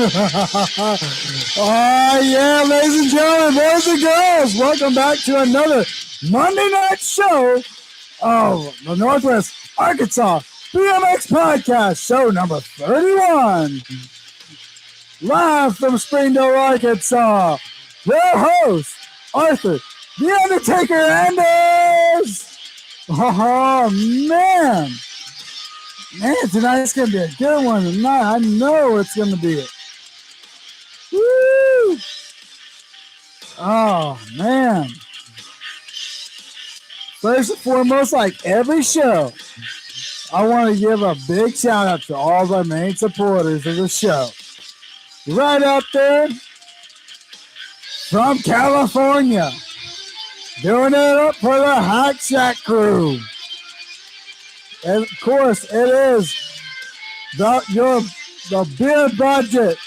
Oh, yeah, ladies and gentlemen, boys and girls, welcome back to another Monday night show of the Northwest Arkansas BMX Podcast, show number 31. Live from Springdale, Arkansas, their host, Arthur, The Undertaker Anders. Oh, man. Man, tonight's going to be a good one tonight. I know it's going to be it. Woo! Oh, man. First and foremost, like every show, I want to give a big shout out to all the main supporters of the show. Right up there from California, doing it up for the Hack Shack crew. And of course, it is the Beer Budget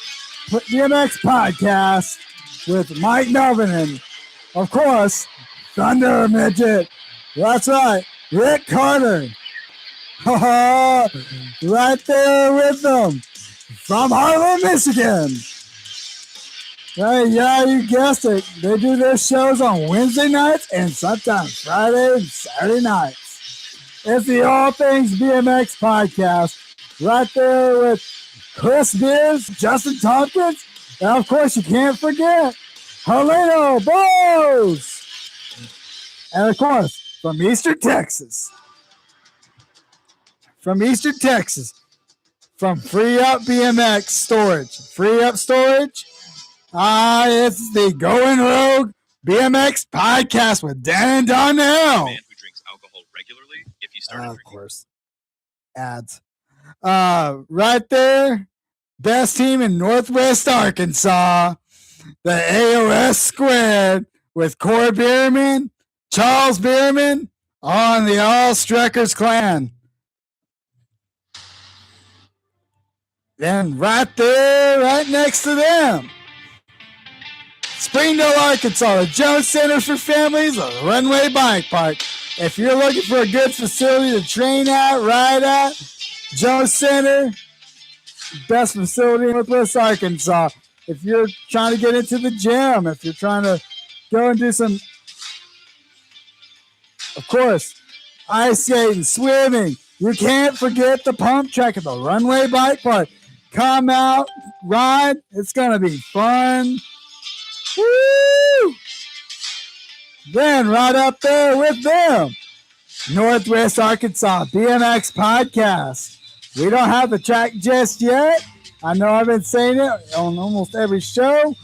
BMX Podcast with Mike Melvin and, of course, Thunder Midget. That's right, Rick Carter. Right there with them from Harlem, Michigan. Hey, yeah, you guessed it. They do their shows on Wednesday nights and sometimes Friday and Saturday nights. It's the All Things BMX Podcast. Right there with Chris Beers, Justin Tompkins, and of course you can't forget Heleno Bose. And of course, from Eastern Texas, from Free Up BMX Storage. Free Up Storage. It's the Going Rogue BMX Podcast with Dan Donnell. Man who drinks alcohol regularly if you start of course. Ads. Right there, best team in Northwest Arkansas, the AOS Squared with Corey Bierman, Charles Bierman on the All Streckers Clan. Then right there, right next to them, Springdale, Arkansas, the Jones Center for Families, a Runway Bike Park. If you're looking for a good facility to train at, ride at, Jones Center, best facility in Northwest Arkansas. If you're trying to get into the gym, if you're trying to go and do some, of course, ice skating, swimming, you can't forget the pump track at the Runway Bike Park. Come out, ride. It's going to be fun. Woo! Then right up there with them, Northwest Arkansas BMX Podcast. We don't have the track just yet. I know I've been saying it on almost every show,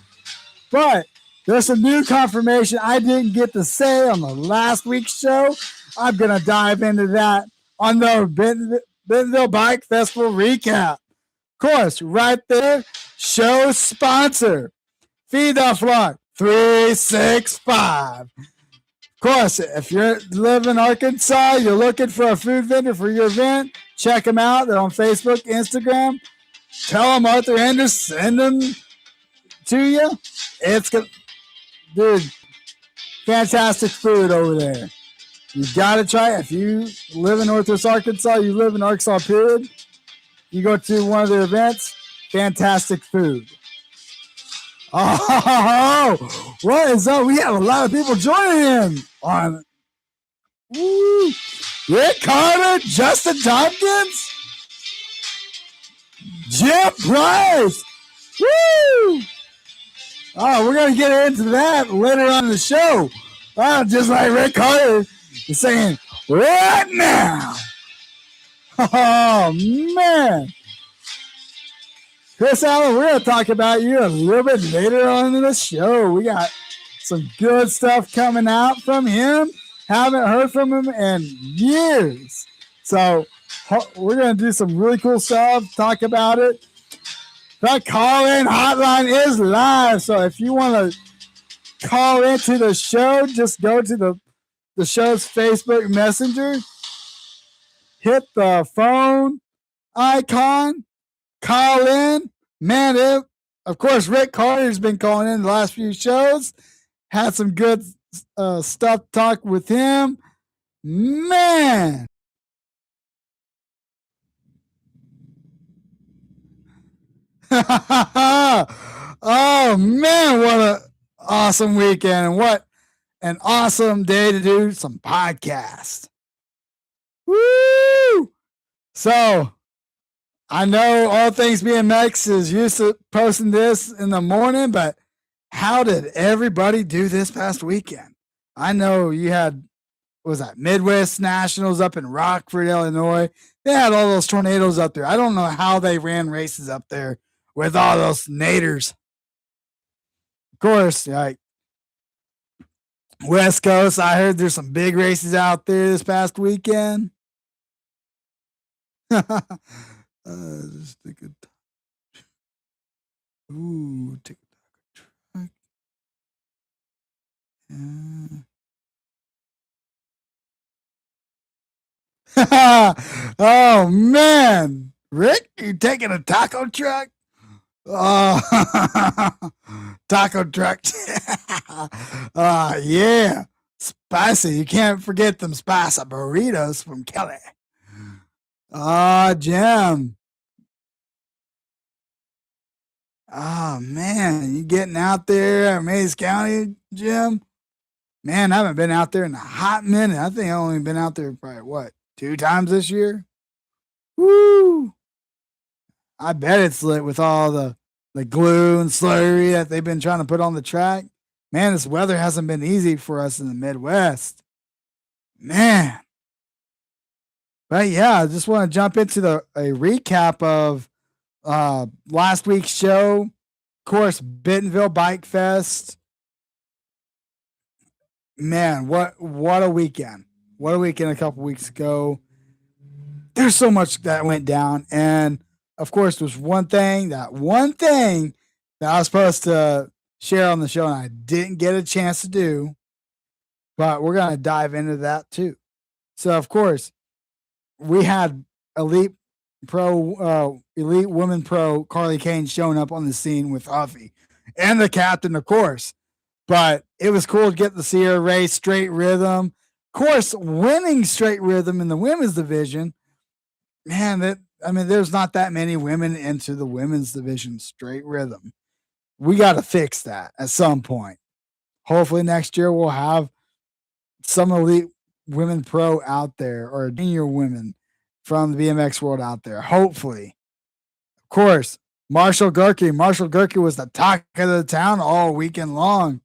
but there's some new confirmation I didn't get to say on the last week's show. I'm going to dive into that on the Bentonville Bike Festival recap. Of course, right there, show sponsor, Feed the Flock 365. Of course, if you live in Arkansas, you're looking for a food vendor for your event, check them out. They're on Facebook, Instagram. Tell them Arthur Henderson, send them to you. It's good. Dude, fantastic food over there. You got to try it. If you live in Northwest Arkansas, you live in Arkansas, period, you go to one of their events, fantastic food. Oh, what is up? We have a lot of people joining in on Rick Carter, Justin Tompkins, Jim Price. Woo! Oh, we're going to get into that later on in the show. Just like Rick Carter is saying, right now. Oh, man. Chris Allen, we're going to talk about you a little bit later on in the show. We got some good stuff coming out from him. Haven't heard from him in years. So we're going to do some really cool stuff, talk about it. The call-in hotline is live. So if you want to call into the show, just go to the show's Facebook Messenger. Hit the phone icon. Call in. Man, of course, Rick Carter's been calling in the last few shows. Had some good stuff to talk with him. Man. Oh man, what a awesome weekend and what an awesome day to do some podcast. Woo! So I know all things BMX is used to posting this in the morning, but how did everybody do this past weekend? I know you had, what was that, Midwest Nationals up in Rockford, Illinois. They had all those tornadoes up there. I don't know how they ran races up there with all those naders. Of course, like West Coast, I heard there's some big races out there this past weekend. Just take a take a track. Oh man, Rick, you taking a taco truck? Oh, taco truck. Yeah, spicy. You can't forget them spicy burritos from Kelly. Jim. Oh man, you getting out there at Mays County, Jim? Man, I haven't been out there in a hot minute. I think I've only been out there probably what, 2 times this year? Woo! I bet it's lit with all the glue and slurry that they've been trying to put on the track. Man, this weather hasn't been easy for us in the Midwest. Man. But yeah, I just want to jump into a recap of last week's show. Of course, Bentonville Bike Fest. Man, what a weekend. What a weekend a couple weeks ago. There's so much that went down. And of course, there's one thing that I was supposed to share on the show and I didn't get a chance to do. But we're going to dive into that too. So, of course, we had elite woman pro Carly Kane showing up on the scene with Huffy and the captain, of course. But it was cool to get to see her race straight rhythm. Of course, winning straight rhythm in the women's division. Man, there's not that many women into the women's division straight rhythm. We got to fix that at some point. Hopefully next year we'll have some elite women pro out there or junior women from the BMX world out there. Hopefully. Of course, Marshall Gurkey. Marshall Gurkey was the talk of the town all weekend long.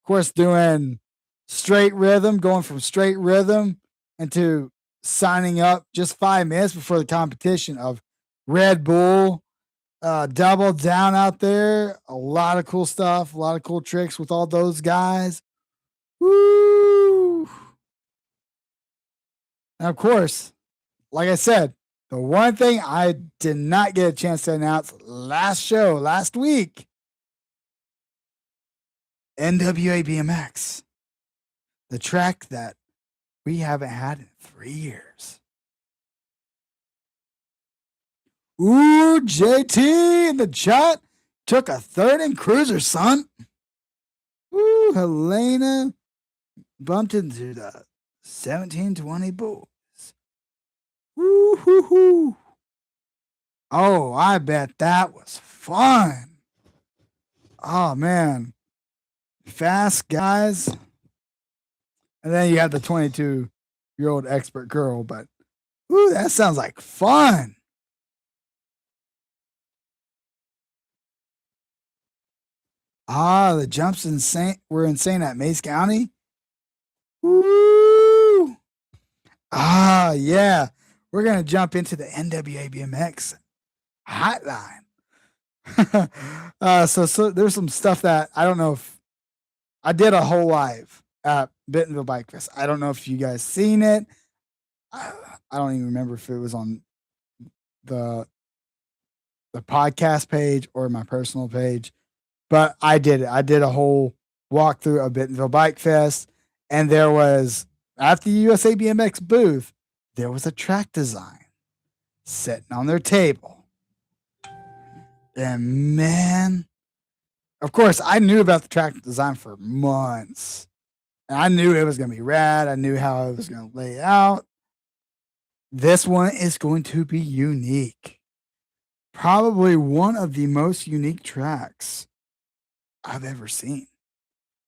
Of course, doing straight rhythm, going from straight rhythm into signing up just 5 minutes before the competition of Red Bull, double down out there. A lot of cool stuff, a lot of cool tricks with all those guys. Woo! And of course, like I said, the one thing I did not get a chance to announce last week, NWA BMX, the track that we haven't had in 3 years. Ooh, JT in the chat took a third in cruiser, son. Ooh, Helena bumped into the 1720 Bulls. Woo hoo hoo. Oh, I bet that was fun. Oh man. Fast guys. And then you have the 22-year-old expert girl, but ooh, that sounds like fun. The jumps were insane at Mays County. Woo! Yeah. We're gonna jump into the NWA BMX hotline. So there's some stuff that I don't know if I did a whole live at Bentonville Bike Fest. I don't know if you guys seen it. I don't even remember if it was on the podcast page or my personal page, but I did it. I did a whole walkthrough of Bentonville Bike Fest, and there was at the USA BMX booth, there was a track design sitting on their table. And man, of course, I knew about the track design for months. And I knew it was going to be rad. I knew how it was going to lay out. This one is going to be unique. probably one of the most unique tracks I've ever seen.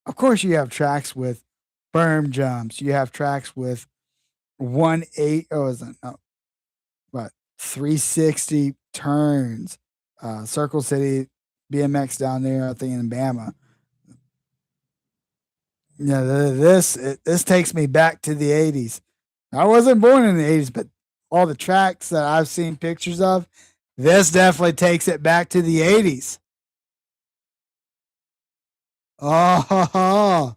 Of course, you have tracks with berm jumps. You have tracks with 1-8. Oh, is it no? What 360 turns? Circle City BMX down there, I think in Bama. Yeah, this takes me back to the 80s. I wasn't born in the 80s, but all the tracks that I've seen pictures of, this definitely takes it back to the 80s. Oh,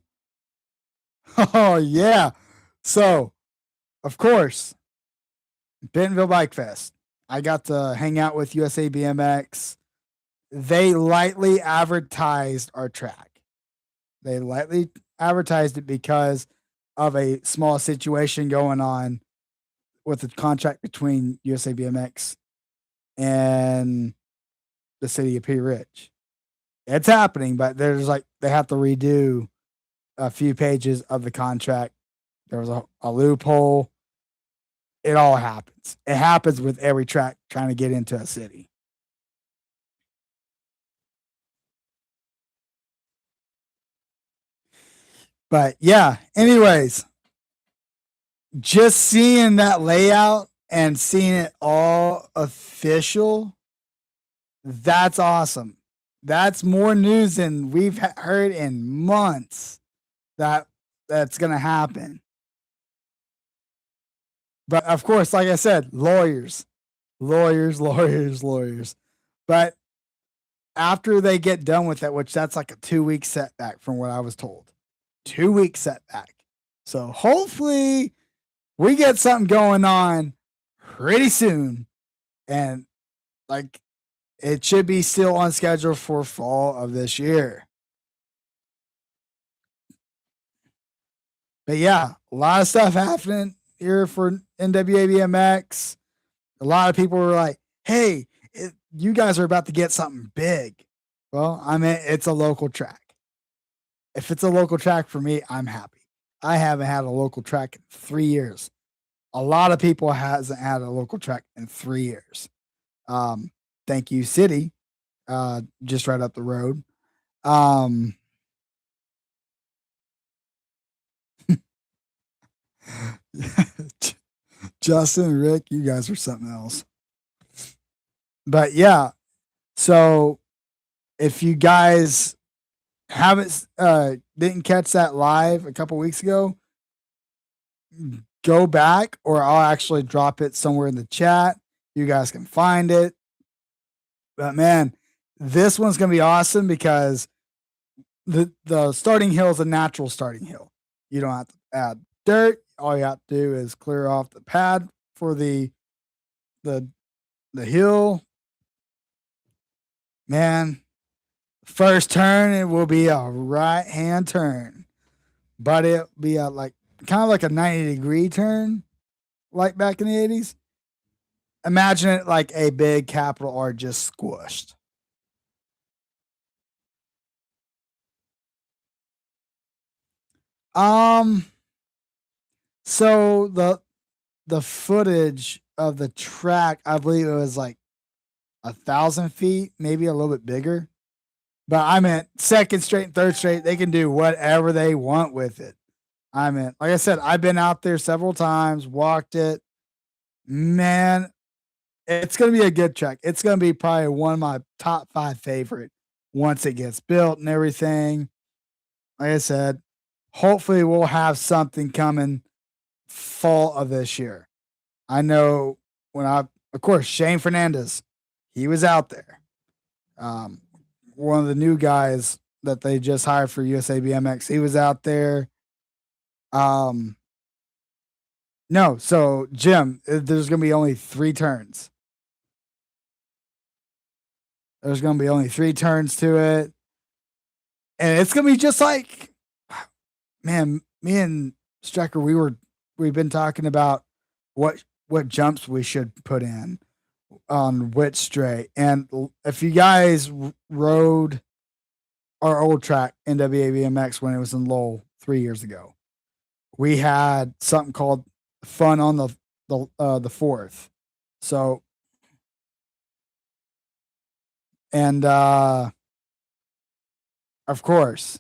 oh yeah. So, of course, Bentonville Bike Fest. I got to hang out with USA BMX. They lightly advertised our track. They lightly advertised it because of a small situation going on with the contract between USA BMX and the city of P Ridge. It's happening, but there's like they have to redo a few pages of the contract. There was a loophole. It all happens. It happens with every track trying to get into a city. But yeah, anyways, just seeing that layout and seeing it all official, that's awesome. That's more news than we've heard in months that that's going to happen. But of course, like I said, lawyers, lawyers, lawyers, lawyers. But after they get done with it, which that's like a 2 week setback from what I was told, 2 week setback. So hopefully we get something going on pretty soon. And like it should be still on schedule for fall of this year. But yeah, a lot of stuff happening here for NWABMX. A lot of people were like, hey, you guys are about to get something big. Well, I mean, it's a local track. If it's a local track for me, I'm happy. I haven't had a local track in 3 years. A lot of people hasn't had a local track in 3 years. Thank you, City, just right up the road. Um, Justin, Rick, you guys are something else. But yeah, so if you guys haven't didn't catch that live a couple weeks ago, go back or I'll actually drop it somewhere in the chat. You guys can find it. But man, this one's gonna be awesome because the starting hill is a natural starting hill. You don't have to add dirt. All you have to do is clear off the pad for the the hill. Man, first turn it will be a right hand turn, but it'll be a like kind of like a 90-degree turn, like back in the 80s. Imagine it like a big capital R just squished. Um, so the footage of the track, I believe it was like 1,000 feet, maybe a little bit bigger. But I meant second straight and third straight, they can do whatever they want with it. I mean, like I said, I've been out there several times, walked it. Man, it's gonna be a good track. It's gonna be probably one of my top 5 favorite once it gets built and everything. Like I said, hopefully we'll have something coming fall of this year. I know of course, Shane Fernandez, he was out there. Um, one of the new guys that they just hired for USA BMX, he was out there. Um, no, so Jim, there's gonna be only 3 turns. There's gonna be only 3 turns to it, and it's gonna be just like, man, me and Strecker, we've been talking about what jumps we should put in on which straight. And if you guys rode our old track NWABMX when it was in Lowell 3 years ago, we had something called fun on the fourth. So And of course,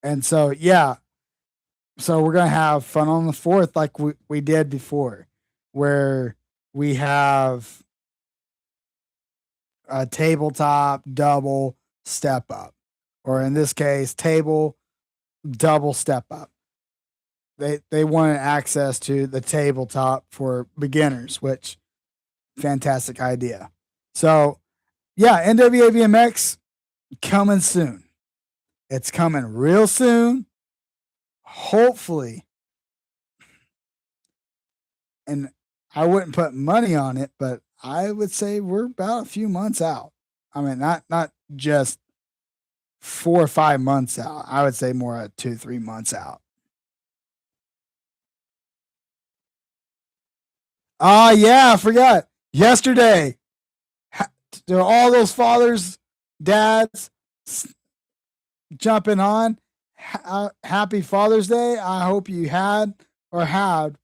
and so yeah, so we're gonna have fun on the fourth, like we did before, where we have a tabletop double step up, or in this case, table double step up. They wanted access to the tabletop for beginners, which fantastic idea. So yeah, NWA BMX coming soon. It's coming real soon. Hopefully, and I wouldn't put money on it, but I would say we're about a few months out. I mean, not just 4 or 5 months out. I would say more 2, 3 months out. Ah, yeah, I forgot. Yesterday, to all those fathers, dads jumping on, happy Father's Day. I hope you had or have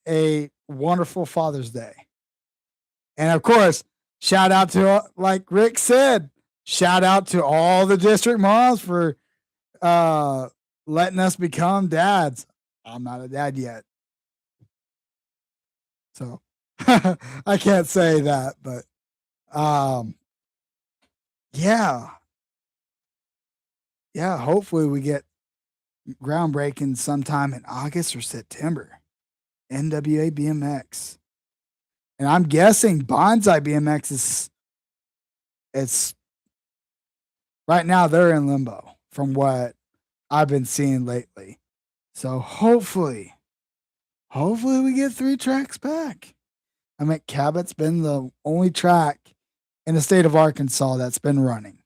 a wonderful Father's Day. And of course, shout out to, like Rick said, shout out to all the district moms for letting us become dads. I'm not a dad yet. So I can't say that, but um, yeah, yeah. Hopefully, we get groundbreaking sometime in August or September. NWA BMX, and I'm guessing Bonsai BMX is it's right now they're in limbo from what I've been seeing lately. So hopefully we get 3 tracks back. I mean, Cabot's been the only track in the state of Arkansas that's been running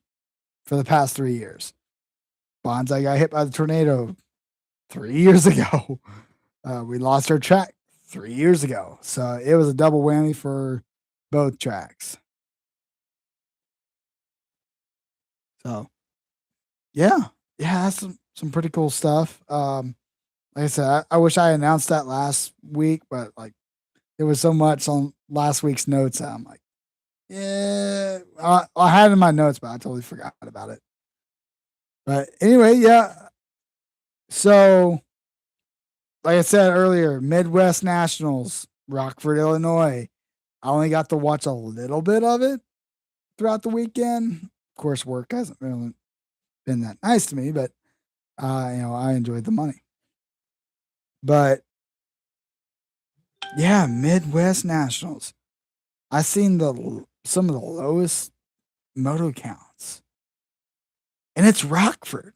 for the past 3 years. Bonsai got hit by the tornado 3 years ago. We lost our track 3 years ago. So it was a double whammy for both tracks. So yeah, yeah, that's some pretty cool stuff. Like I said, I wish I announced that last week, but like there was so much on last week's notes. I'm like, yeah, I had it in my notes, but I totally forgot about it. But anyway, yeah. So, like I said earlier, Midwest Nationals, Rockford, Illinois. I only got to watch a little bit of it throughout the weekend. Of course, work hasn't really been that nice to me, but I enjoyed the money. But yeah, Midwest Nationals. I seen some of the lowest moto counts, and it's Rockford.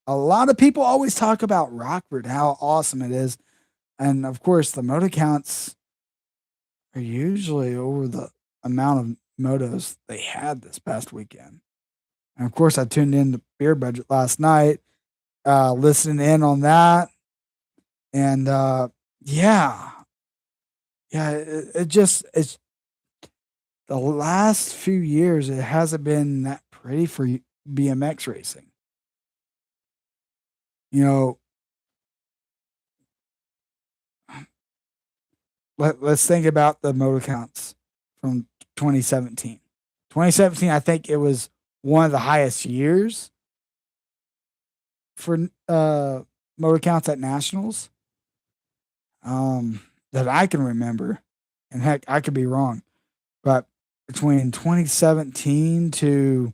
A lot of people always talk about Rockford, how awesome it is, and of course, the moto counts are usually over the amount of motos they had this past weekend. And of course, I tuned in to Beer Budget last night, listening in on that, and yeah, yeah, it's the last few years it hasn't been that pretty for BMX racing. You know, let's think about the motor counts from 2017. 2017, I think it was one of the highest years for motor counts at nationals that I can remember. And heck, I could be wrong, but between 2017 to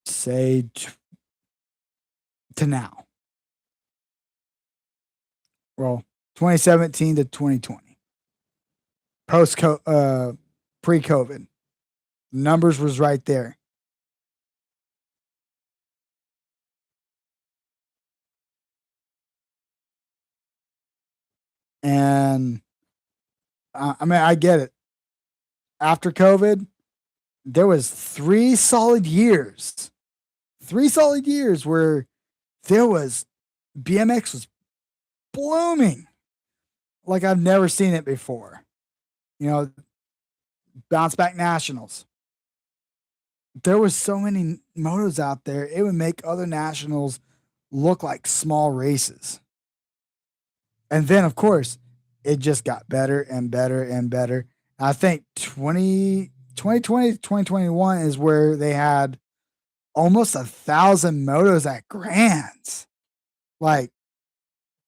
say to now, well, 2017 to 2020, pre-COVID, numbers was right there. And I mean, I get it. After COVID, there was 3 solid years where there was BMX was blooming like I've never seen it before. You know, bounce back nationals. There was so many motos out there, it would make other nationals look like small races. And then, of course, it just got better and better and better. I think 2020 to 2021 is where they had almost 1,000 motos at Grands. Like,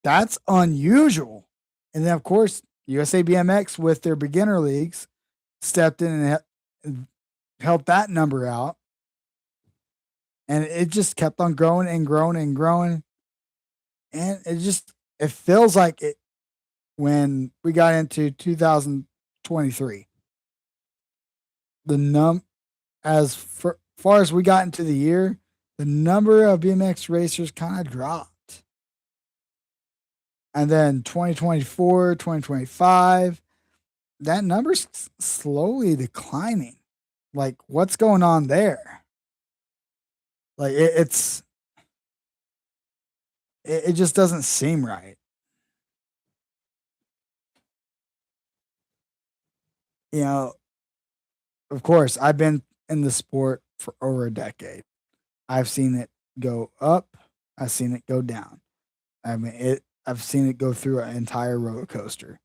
that's unusual. And then, of course, USA BMX with their beginner leagues stepped in and helped that number out. And it just kept on growing and growing and growing. And it feels like it when we got into 2023. The far as we got into the year, the number of BMX racers kind of dropped. And then 2024, 2025, that number's slowly declining. Like, what's going on there? Like, it just doesn't seem right. You know, of course, I've been in the sport for over a decade. I've seen it go up. I've seen it go down. I mean, I've seen it go through an entire roller coaster.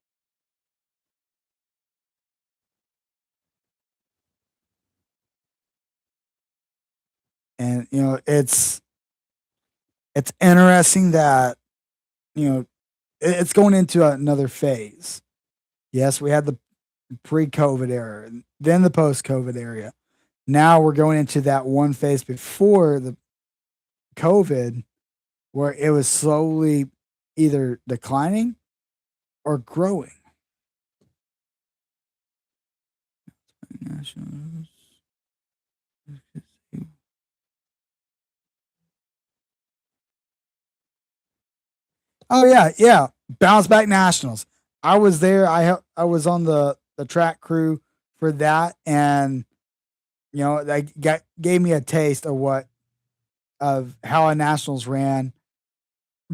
And it's interesting that it's going into another phase. Yes, we had the pre-COVID era, then the post-COVID era. Now we're going into that one phase before the COVID, where it was slowly either declining or growing. Oh yeah, yeah. Bounce Back Nationals. I was there. I was on the track crew for that, and that gave me a taste of how a nationals ran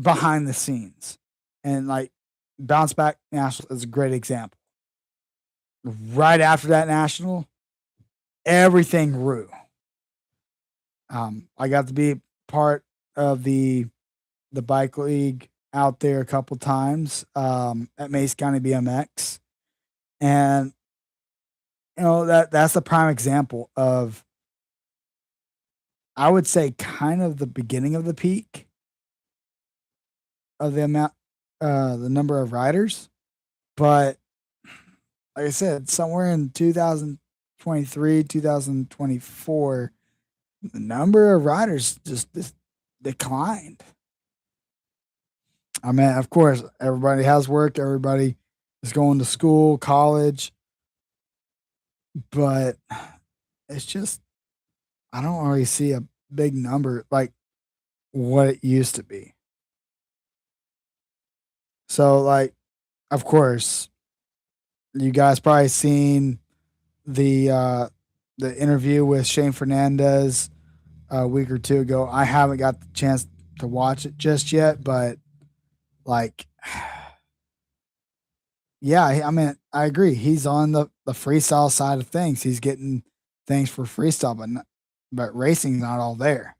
behind the scenes, and like Bounce Back Nationals is a great example. Right after that national, everything grew. I got to be part of the bike league out there a couple times at Mace County BMX, and that's a prime example of, I would say, kind of the beginning of the peak of the number of riders. But like I said, somewhere in 2023, 2024, the number of riders just declined. I mean, of course, everybody has work, everybody is going to school, college, but it's just, I don't really see a big number like what it used to be. So, like, of course, you guys probably seen the uh, the interview with Shane Fernandez a week or two ago. I haven't got the chance to watch it just yet, but like, yeah, I mean, I agree. He's on the freestyle side of things. He's getting things for freestyle, but racing's not all there.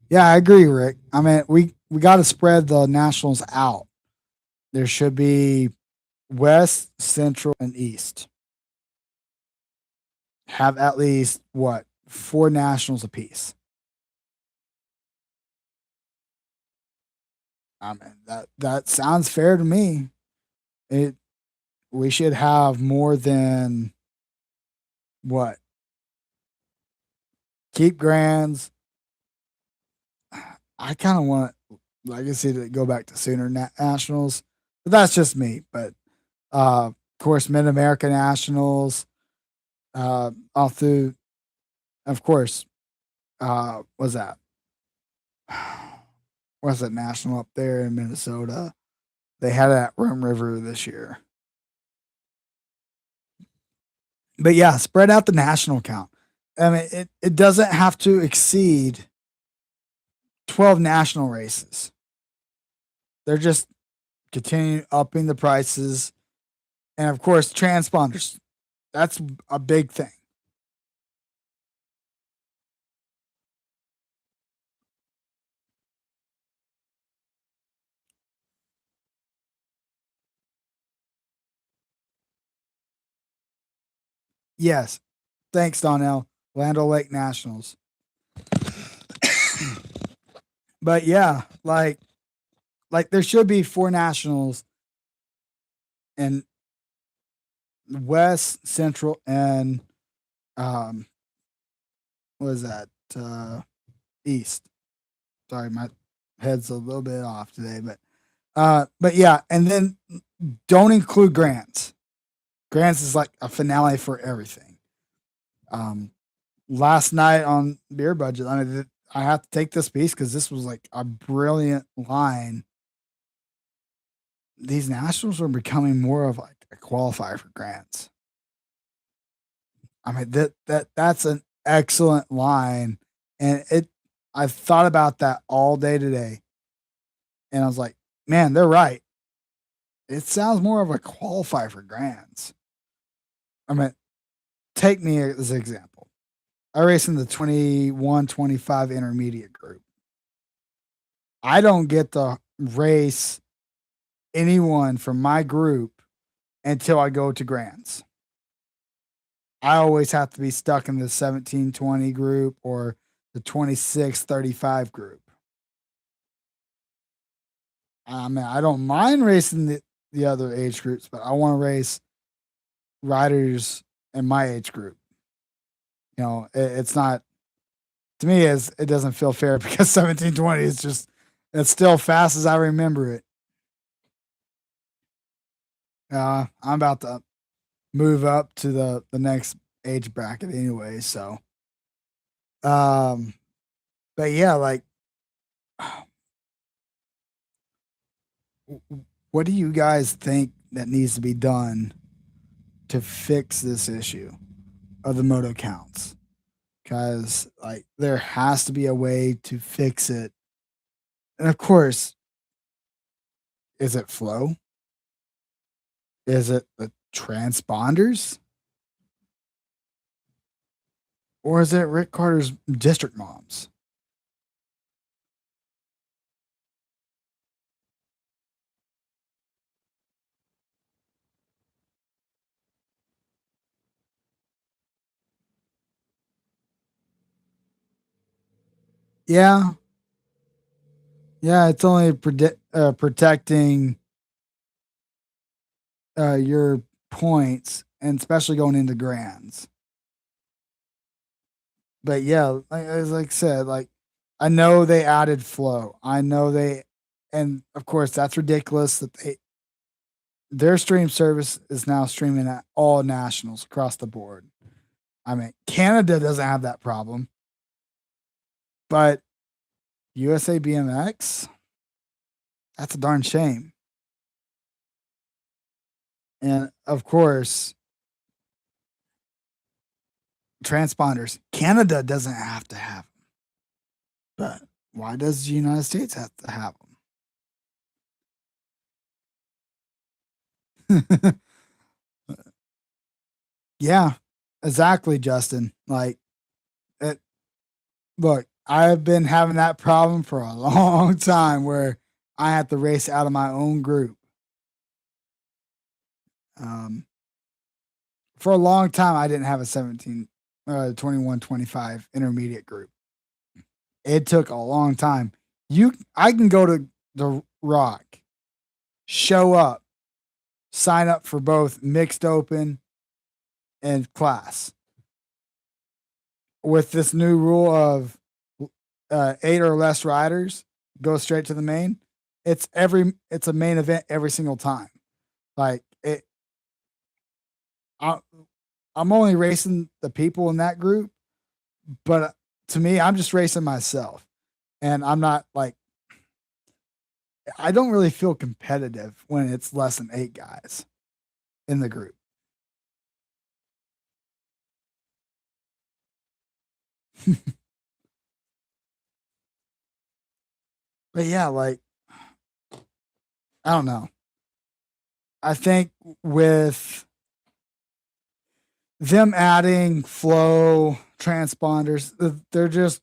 Yeah, I agree, Rick. I mean, we got to spread the nationals out. There should be west, central, and east. Have at least what, four nationals apiece. I mean, that sounds fair to me. It We should have more than what, keep grands. I kind of want, like I said, to go back to sooner nationals, but that's just me. But of course, Mid America Nationals, all through, of course, was that was it national up there in Minnesota? They had it at Rum River this year. But yeah, spread out the national count. I mean, it doesn't have to exceed 12 national races. They're just continuing upping the prices. And of course, transponders. That's a big thing. Yes. Thanks, Donnell. Land O'Lake Nationals. But yeah, like there should be 4 nationals in West, Central, and um what is that? East. Sorry, my head's a little bit off today, but yeah, and then don't include grants. Grants is like a finale for everything. Um, Last night on beer budget, I have to take this piece because this was like a brilliant line. These nationals are becoming more of like a qualifier for grants. I mean that's an excellent line, and it. I've thought about that all day today, and I was like, man, they're right. It sounds more of a qualifier for grants. I mean, take me as an example. I race in the 21-25 intermediate group. I don't get to race anyone from my group until I go to Grants. I always have to be stuck in the 17-20 group or the 26-35 group. I mean, I don't mind racing the other age groups, but I want to race riders in my age group. It's not to me as it doesn't feel fair because 17-20 is just it's still fast as I remember it. I'm about to move up to the next age bracket anyway, so um but yeah, like what do you guys think that needs to be done to fix this issue of the moto counts? Because like there has to be a way to fix it. And of course, is it flow? Is it the transponders? Or is it Rick Carter's district moms? Yeah, yeah, it's only protecting your points, and especially going into grands. But yeah, like I said, like I know they added flow. I know and of course that's ridiculous that their stream service is now streaming at all nationals across the board. I mean, Canada doesn't have that problem, but USA BMX, that's a darn shame. And of course, transponders, Canada doesn't have to have them, but why does the United States have to have them? Yeah, exactly, Justin. Like, it, look, I've been having that problem for a long time where I have to race out of my own group. Um, for a long time, I didn't have a 21-25 intermediate group. It took a long time. I can go to the Rock, show up, sign up for both mixed open and class. With this new rule of 8 or less riders go straight to the main, it's a main event every single time. Like it, I, I'm only racing the people in that group, but to me, I'm just racing myself, and I'm not like I don't really feel competitive when it's less than 8 guys in the group. But yeah, like I don't know. I think with them adding flow transponders, they're just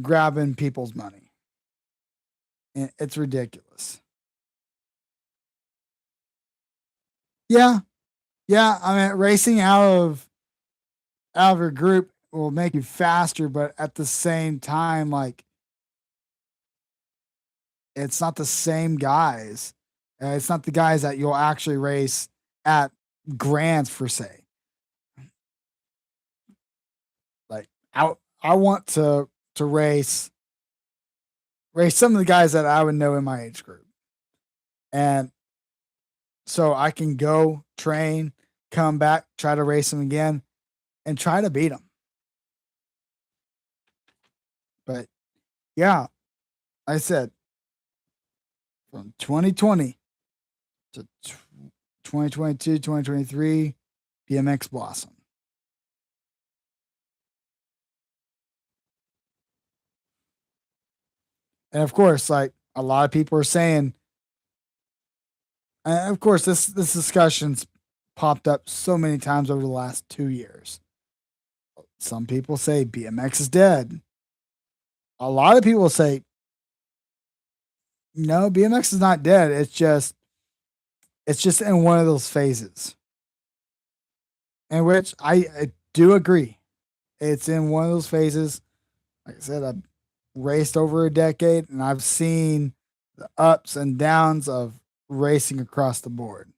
grabbing people's money. And it's ridiculous. Yeah, Yeah, I mean, racing out of your group will make you faster, but at the same time, like it's not the same guys. It's not the guys that you'll actually race at grands per se. Like I want to race some of the guys that I would know in my age group, and so I can go train, come back, try to race them again, and try to beat them. But yeah, I said from 2020 to 2022, 2023, BMX blossom. And of course, like a lot of people are saying, and of course, this discussion's popped up so many times over the last 2 years. Some people say BMX is dead. A lot of people say no, BMX is not dead. It's just in one of those phases, in which I do agree. It's in one of those phases. Like I said, I've raced over a decade, and I've seen the ups and downs of racing across the board.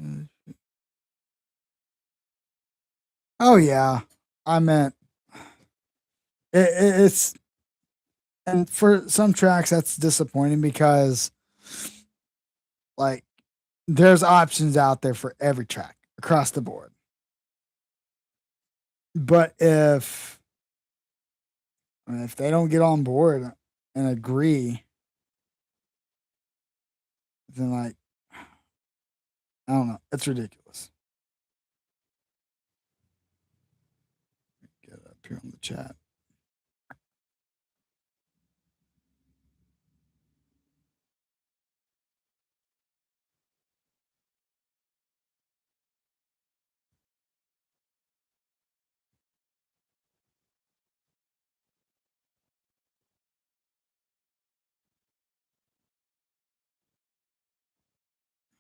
Mm. Oh yeah, I meant it's and for some tracks that's disappointing because like there's options out there for every track across the board. But if they don't get on board and agree, then like I don't know, it's ridiculous. Get up here on the chat.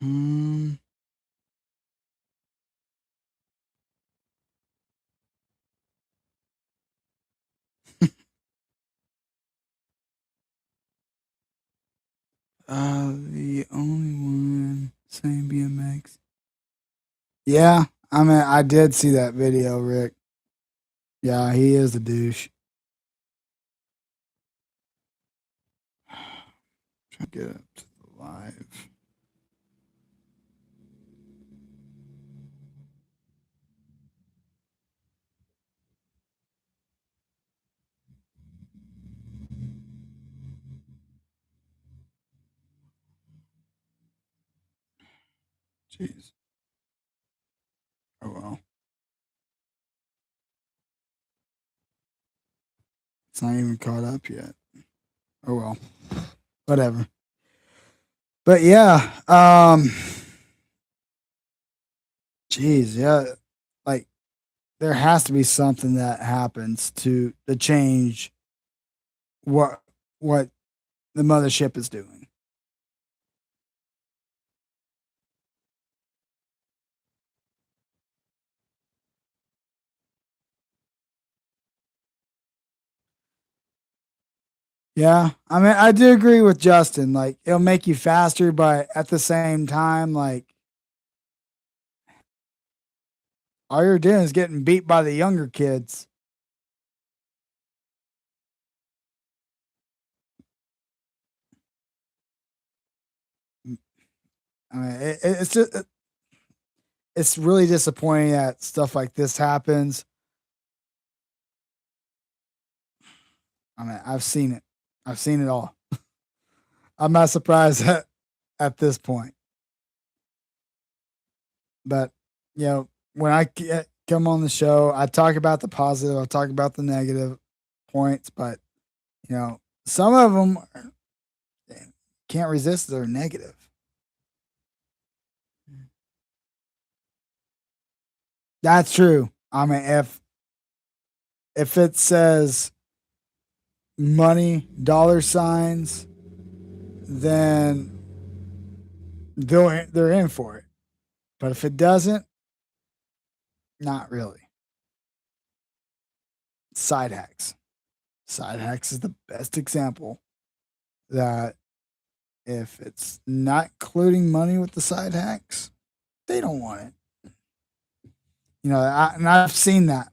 Hmm. The only one saying BMX. Yeah, I mean, I did see that video, Rick. Yeah, he is a douche. Try to get up to the live. Jeez. Oh well. It's not even caught up yet. Oh well. Whatever. But yeah, jeez, yeah. Like there has to be something that happens to change what what the mothership is doing. Yeah, I mean, I do agree with Justin. Like, it'll make you faster, but at the same time, like, all you're doing is getting beat by the younger kids. I mean, it's just it's really disappointing that stuff like this happens. I mean, I've seen it. I've seen it all. I'm not surprised at this point. But you know, when come on the show, I talk about the positive. I talk about the negative points, but you know, some of them can't resist their negative. That's true. I mean, if it says money, dollar signs, then they're in for it. But if it doesn't, not really. Side hacks. Side hacks is the best example that if it's not including money with the side hacks, they don't want it. And I've seen that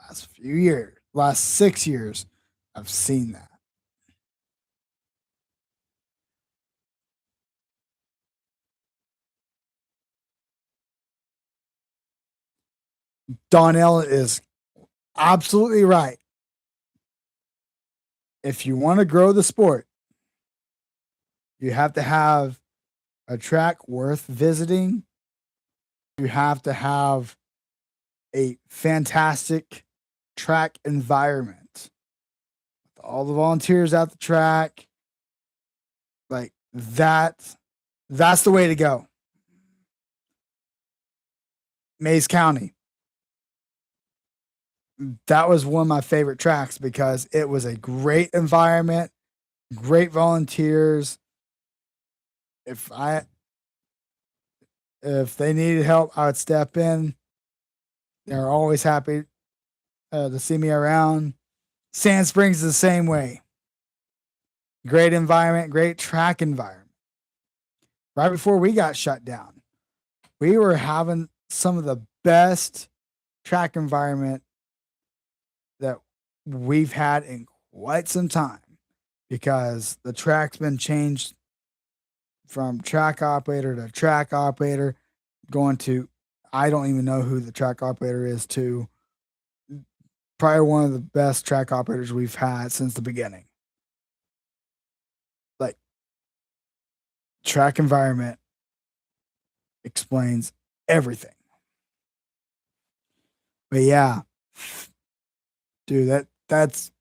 last few years, last 6 years, I've seen that. Donnell is absolutely right. If you want to grow the sport, you have to have a track worth visiting. You have to have a fantastic track environment. All the volunteers at the track, like that's the way to go. Mays County. That was one of my favorite tracks because it was a great environment, great volunteers. If they needed help, I would step in. They're always happy to see me around. Sand Springs is the same way. Great environment, great track environment. Right before we got shut down, we were having some of the best track environment that we've had in quite some time because the track's been changed from track operator to track operator, going to, I don't even know who the track operator is, to probably one of the best track operators we've had since the beginning. Like, track environment explains everything. But yeah, dude, that's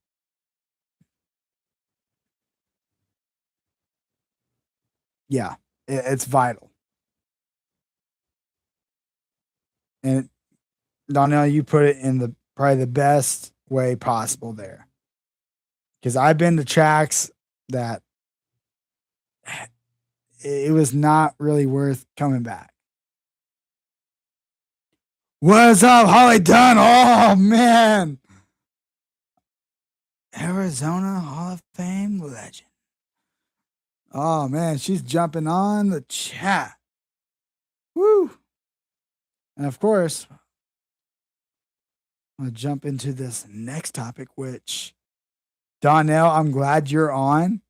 yeah, it's vital. And Donnell, you put it in the probably the best way possible there. Because I've been to tracks that it was not really worth coming back. What's up, Holly Dunn? Oh man. Arizona Hall of Fame legend. Oh man, she's jumping on the chat. Woo! And of course, I'm gonna jump into this next topic, which Donnell, I'm glad you're on.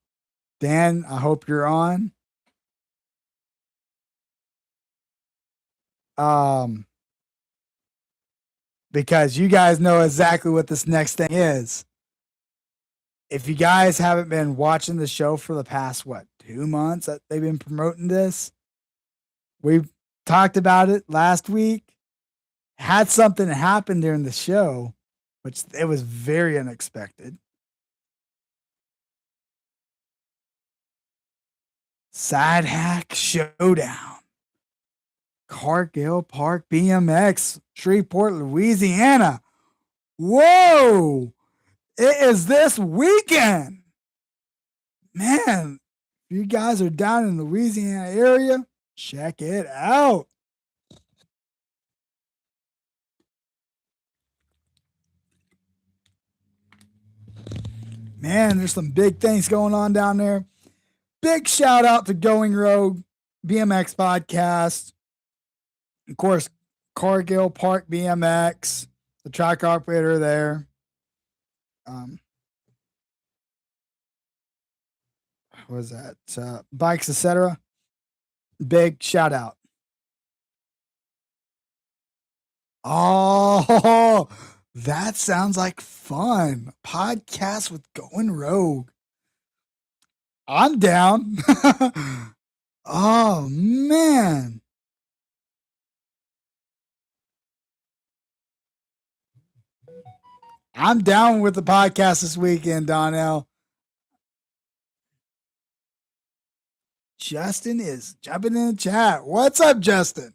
Dan, I hope you're on. Because you guys know exactly what this next thing is. If you guys haven't been watching the show for the past 2 months that they've been promoting this, we've talked about it last week. Had something happen during the show, which it was very unexpected. Side hack showdown. Cargill Park BMX, Shreveport, Louisiana. Whoa! It is this weekend. Man, if you guys are down in the Louisiana area, check it out. Man, there's some big things going on down there. Big shout out to Going Rogue BMX podcast. Of course, Cargill Park BMX, the track operator there. What was that? Bikes, etc. Big shout out. Oh, that sounds like fun. Podcast with Going Rogue. I'm down. Oh, man. I'm down with the podcast this weekend, Donnell. Justin is jumping in the chat. What's up, Justin?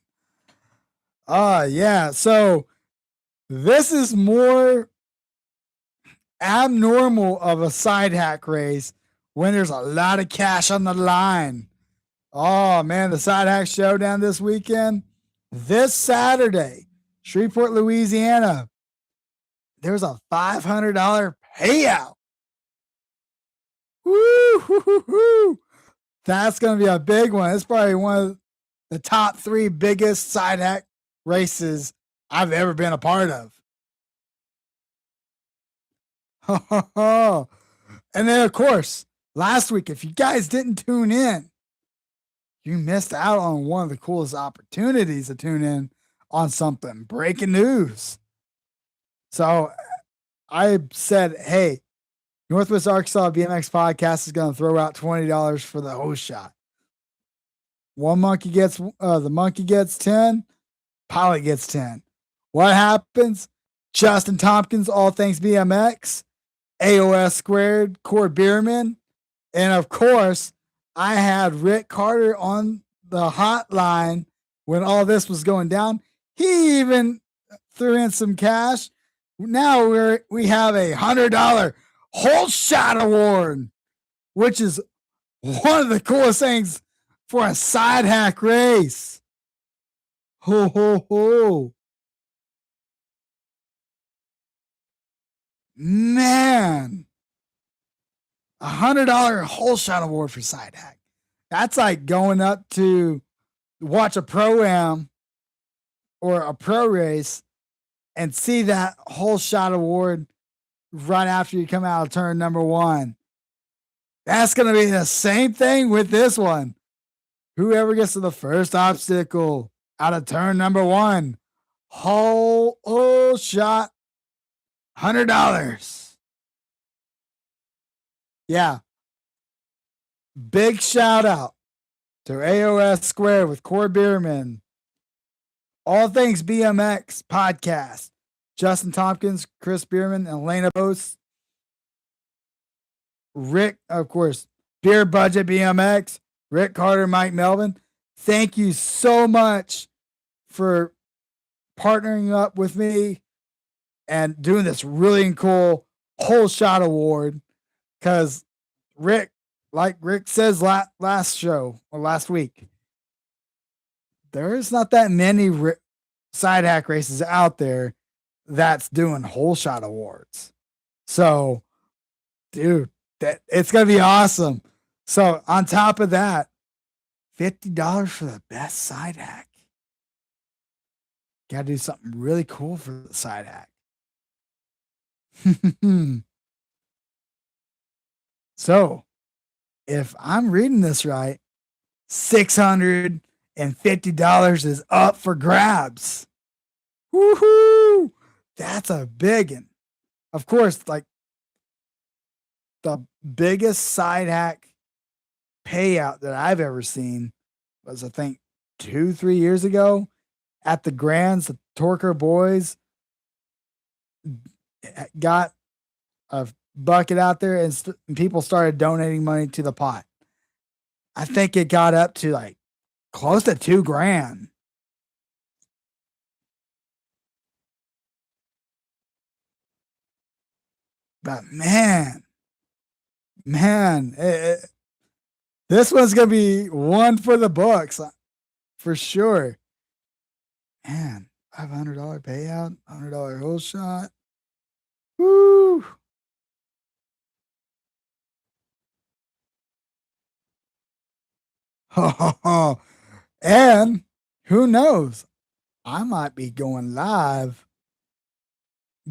Yeah. So this is more abnormal of a side hack race when there's a lot of cash on the line. Oh man, the side hack showdown this weekend, this Saturday, Shreveport, Louisiana. There's a $500 payout. Woo! That's going to be a big one. It's probably one of the top 3 biggest side hack races I've ever been a part of. And then, of course, last week, if you guys didn't tune in, you missed out on one of the coolest opportunities to tune in on something breaking news. So I said, hey, Northwest Arkansas BMX Podcast is going to throw out $20 for the host shot. One monkey gets, the monkey gets 10, pilot gets 10. What happens? Justin Tompkins, All Things BMX, AOS Squared, Cord Bierman, and of course, I had Rick Carter on the hotline when all this was going down. He even threw in some cash. Now we have a $100 whole shot award, which is one of the coolest things for a side hack race. Ho, ho, ho. Man, $100 whole shot award for side hack. That's like going up to watch a pro-am or a pro race and see that whole shot award right after you come out of turn number 1. That's going to be the same thing with this one. Whoever gets to the first obstacle out of turn number 1, whole shot, $100. Yeah. Big shout out to AOS Square with Cord Bierman. All Things BMX podcast. Justin Tompkins, Chris Bierman, and Elena Bose. Rick, of course, Beer Budget BMX. Rick Carter, Mike Melvin. Thank you so much for partnering up with me and doing this really cool whole shot award. Because Rick, like Rick says last show or last week, there's not that many side hack races out there that's doing whole shot awards. So, dude, it's gonna be awesome. So on top of that, $50 for the best side hack. Got to do something really cool for the side hack. So, if I'm reading this right, $650 is up for grabs. Woohoo! That's a big one. Of course, like the biggest side hack payout that I've ever seen was, I think, 2-3 years ago at the Grands. The Torker boys got a bucket out there and people started donating money to the pot. I think it got up to like close to $2,000. But man, this one's gonna be one for the books for sure. Man, $500 payout, $100 whole shot. Woo! And who knows? I might be going live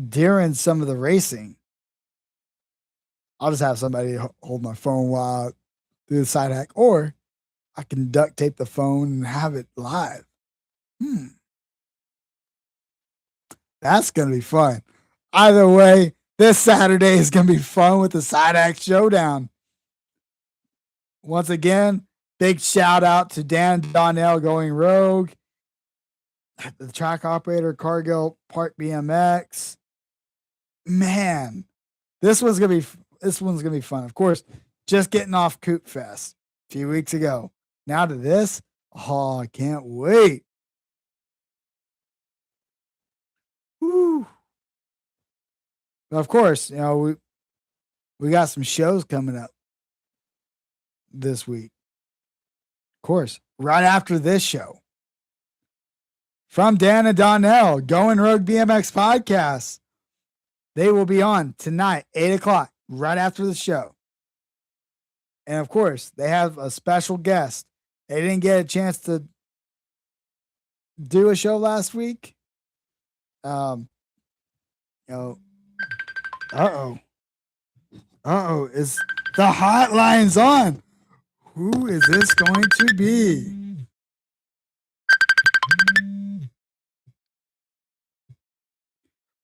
during some of the racing. I'll just have somebody hold my phone while I do the side hack, or I can duct tape the phone and have it live. That's going to be fun. Either way, this Saturday is going to be fun with the side hack showdown. Once again, big shout out to Dan Donnell going rogue, the track operator, Cargill Park BMX. Man, this one's gonna be fun. Of course, just getting off Coop Fest a few weeks ago. Now to this, oh, I can't wait. Woo. Of course, we got some shows coming up this week. Of course, right after this show. From Dan and Donnell, Going Rogue BMX podcast. They will be on tonight, 8 o'clock, right after the show. And of course, they have a special guest. They didn't get a chance to do a show last week. Uh oh. Is the hotline's on? Who is this going to be?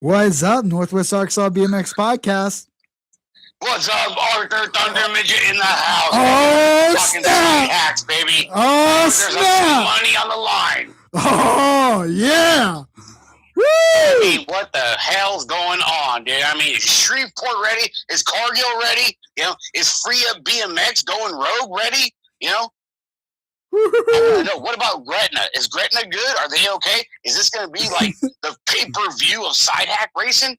What is up, Northwest Arkansas BMX podcast? What's up, Arthur Thunder Midget in the house? Oh, fucking snap! hacks, baby. Oh, There's snap! money on the line. Oh, yeah. Hey, Woo! what the hell's going on, dude? I mean, is Shreveport ready? Is Cargill ready? Is Free Up BMX going rogue ready? I want to know, what about Gretna? Is Gretna good? Are they okay? Is this going to be like the pay-per-view of side hack racing?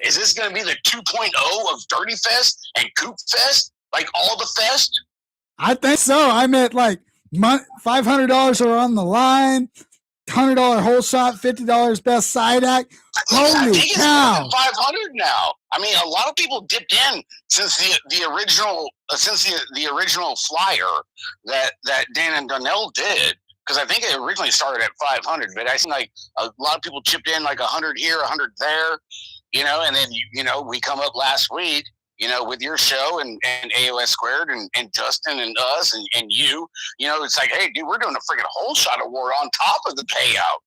Is this going to be the 2.0 of Dirty Fest and Coop Fest? Like all the fest? I think so. I meant like $500 are on the line, $100 whole shot, $50 best side hack. I Holy think it's cow! more than 500 now. I mean, a lot of people dipped in since the original flyer that Dan and Donnell did, because I think it originally started at 500, but I think like a lot of people chipped in like 100 here, 100 there, and then we come up last week, with your show and AOS Squared and Justin and us and you, it's like, hey, dude, we're doing a freaking whole shot award on top of the payout.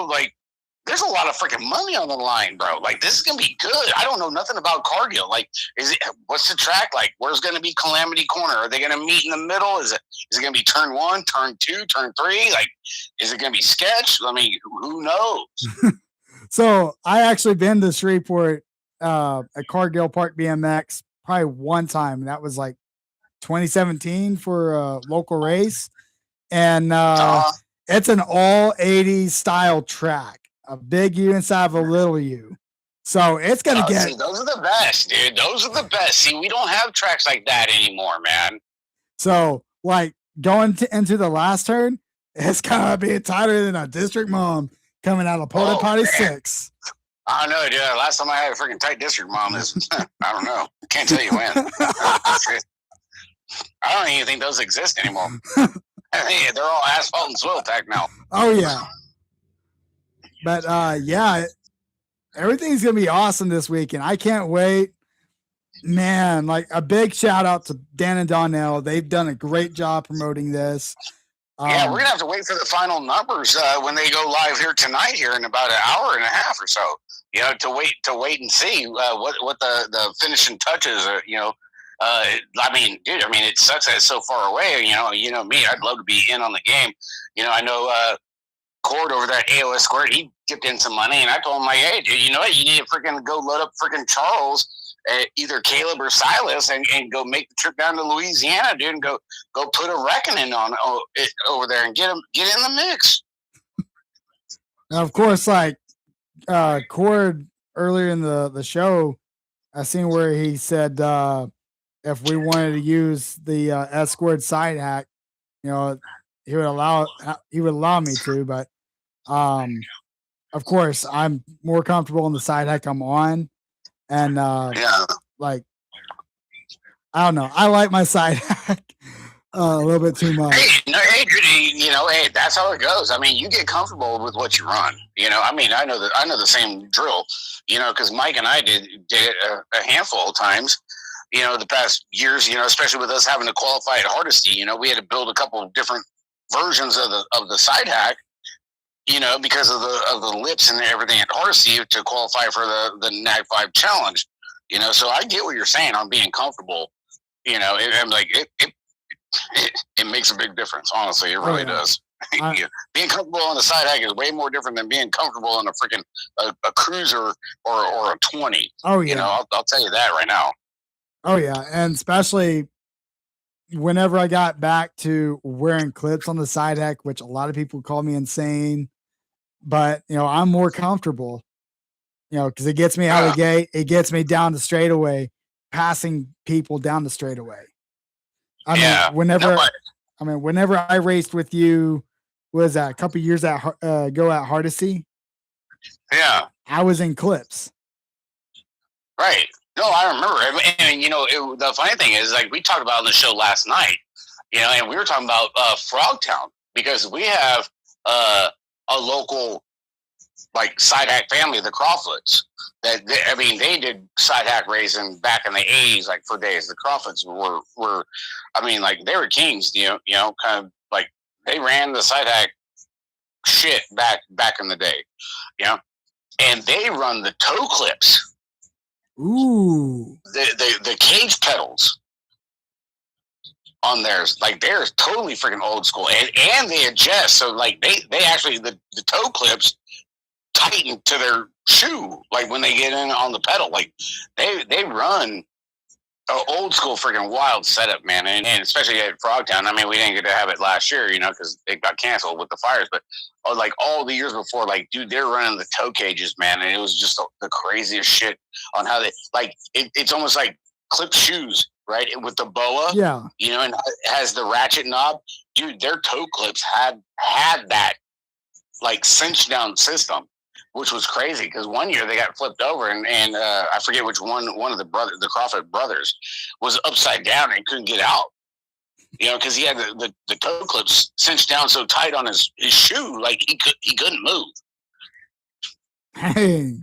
Like, there's a lot of freaking money on the line, bro. Like, this is gonna be good. I don't know nothing about Cargill. Like, what's the track like? Where's gonna be Calamity Corner? Are they gonna meet in the middle? Is it gonna be turn 1, turn 2, turn 3? Like, is it gonna be sketch? I mean, who knows? So I actually been to Shreveport at Cargill Park BMX probably one time. That was like 2017 for a local race. And it's an all 80s style track. A big U inside of a little U. So it's going to get... See, those are the best, dude. Those are the best. See, we don't have tracks like that anymore, man. So, like, going into the last turn, it's going to be tighter than a district mom coming out of Porta Potty 6. I don't know, dude. Last time I had a freaking tight district mom is, I don't know. Can't tell you when. I don't even think those exist anymore. Hey, they're all asphalt and soil pack now. Oh, yeah. But, yeah, everything's going to be awesome this week, and I can't wait. Man, like, a big shout out to Dan and Donnell. They've done a great job promoting this. Yeah, we're going to have to wait for the final numbers when they go live here tonight here in about an hour and a half or so, to wait and see what the finishing touches are, I mean, dude, it sucks that it's so far away. You know me, I'd love to be in on the game. I know Cord over there at AOS Squared, he dipped in some money, and I told him, like, hey, dude, you know what? You need to freaking go load up freaking Charles, either Caleb or Silas, and go make the trip down to Louisiana, dude, and go put a reckoning on it over there and get in the mix. Now, of course, like Cord earlier in the show, I seen where he said if we wanted to use the S squared side hack, he would allow me to, but of course I'm more comfortable in the side hack I'm on, and like, I don't know, I like my side hack a little bit too much. Hey, that's how it goes. I mean, you get comfortable with what you run. I know the same drill. Because Mike and I did it a handful of times. The past years. Especially with us having to qualify at Hardesty. We had to build a couple of different versions of the side hack. Because of the lips and everything at Hardesty to qualify for the NAG 5 challenge. So I get what you're saying on being comfortable. I'm like it makes a big difference. Honestly, it really does. Being comfortable on the side hack is way more different than being comfortable in a freaking a cruiser or a 20. Oh yeah, I'll tell you that right now. Oh yeah, and especially whenever I got back to wearing clips on the side hack, which a lot of people call me insane, but I'm more comfortable. because it gets me out of the gate. It gets me down the straightaway, passing people down the straightaway. Whenever I raced with you, was that a couple years ago at Hardesty? Yeah. I was in clips. Right. No, I remember. And, the funny thing is, like, we talked about on the show last night, and we were talking about Frogtown, because we have a local, like, side hack family, the Crawfords. They did side hack racing back in the 80s, like, for days. The Crawfords were they were kings, kind of like they ran the side hack shit back in the day, and they run the toe clips. Ooh. The cage pedals on theirs, like, they're totally freaking old school, and they adjust, so like they actually the toe clips tighten to their shoe, like when they get in on the pedal, like they run an old school freaking wild setup, man, and especially at Frogtown. I mean, we didn't get to have it last year, because it got canceled with the fires, but like all the years before, like, dude, they're running the toe cages, man, and it was just the craziest shit on how they, like, it's almost like clip shoes, right, with the boa, yeah, and it has the ratchet knob. Dude, their toe clips had that, like, cinch down system, which was crazy, because one year they got flipped over, and I forget which one of the Crawford brothers was upside down and couldn't get out, because he had the toe clips cinched down so tight on his shoe, like he couldn't move. Hey.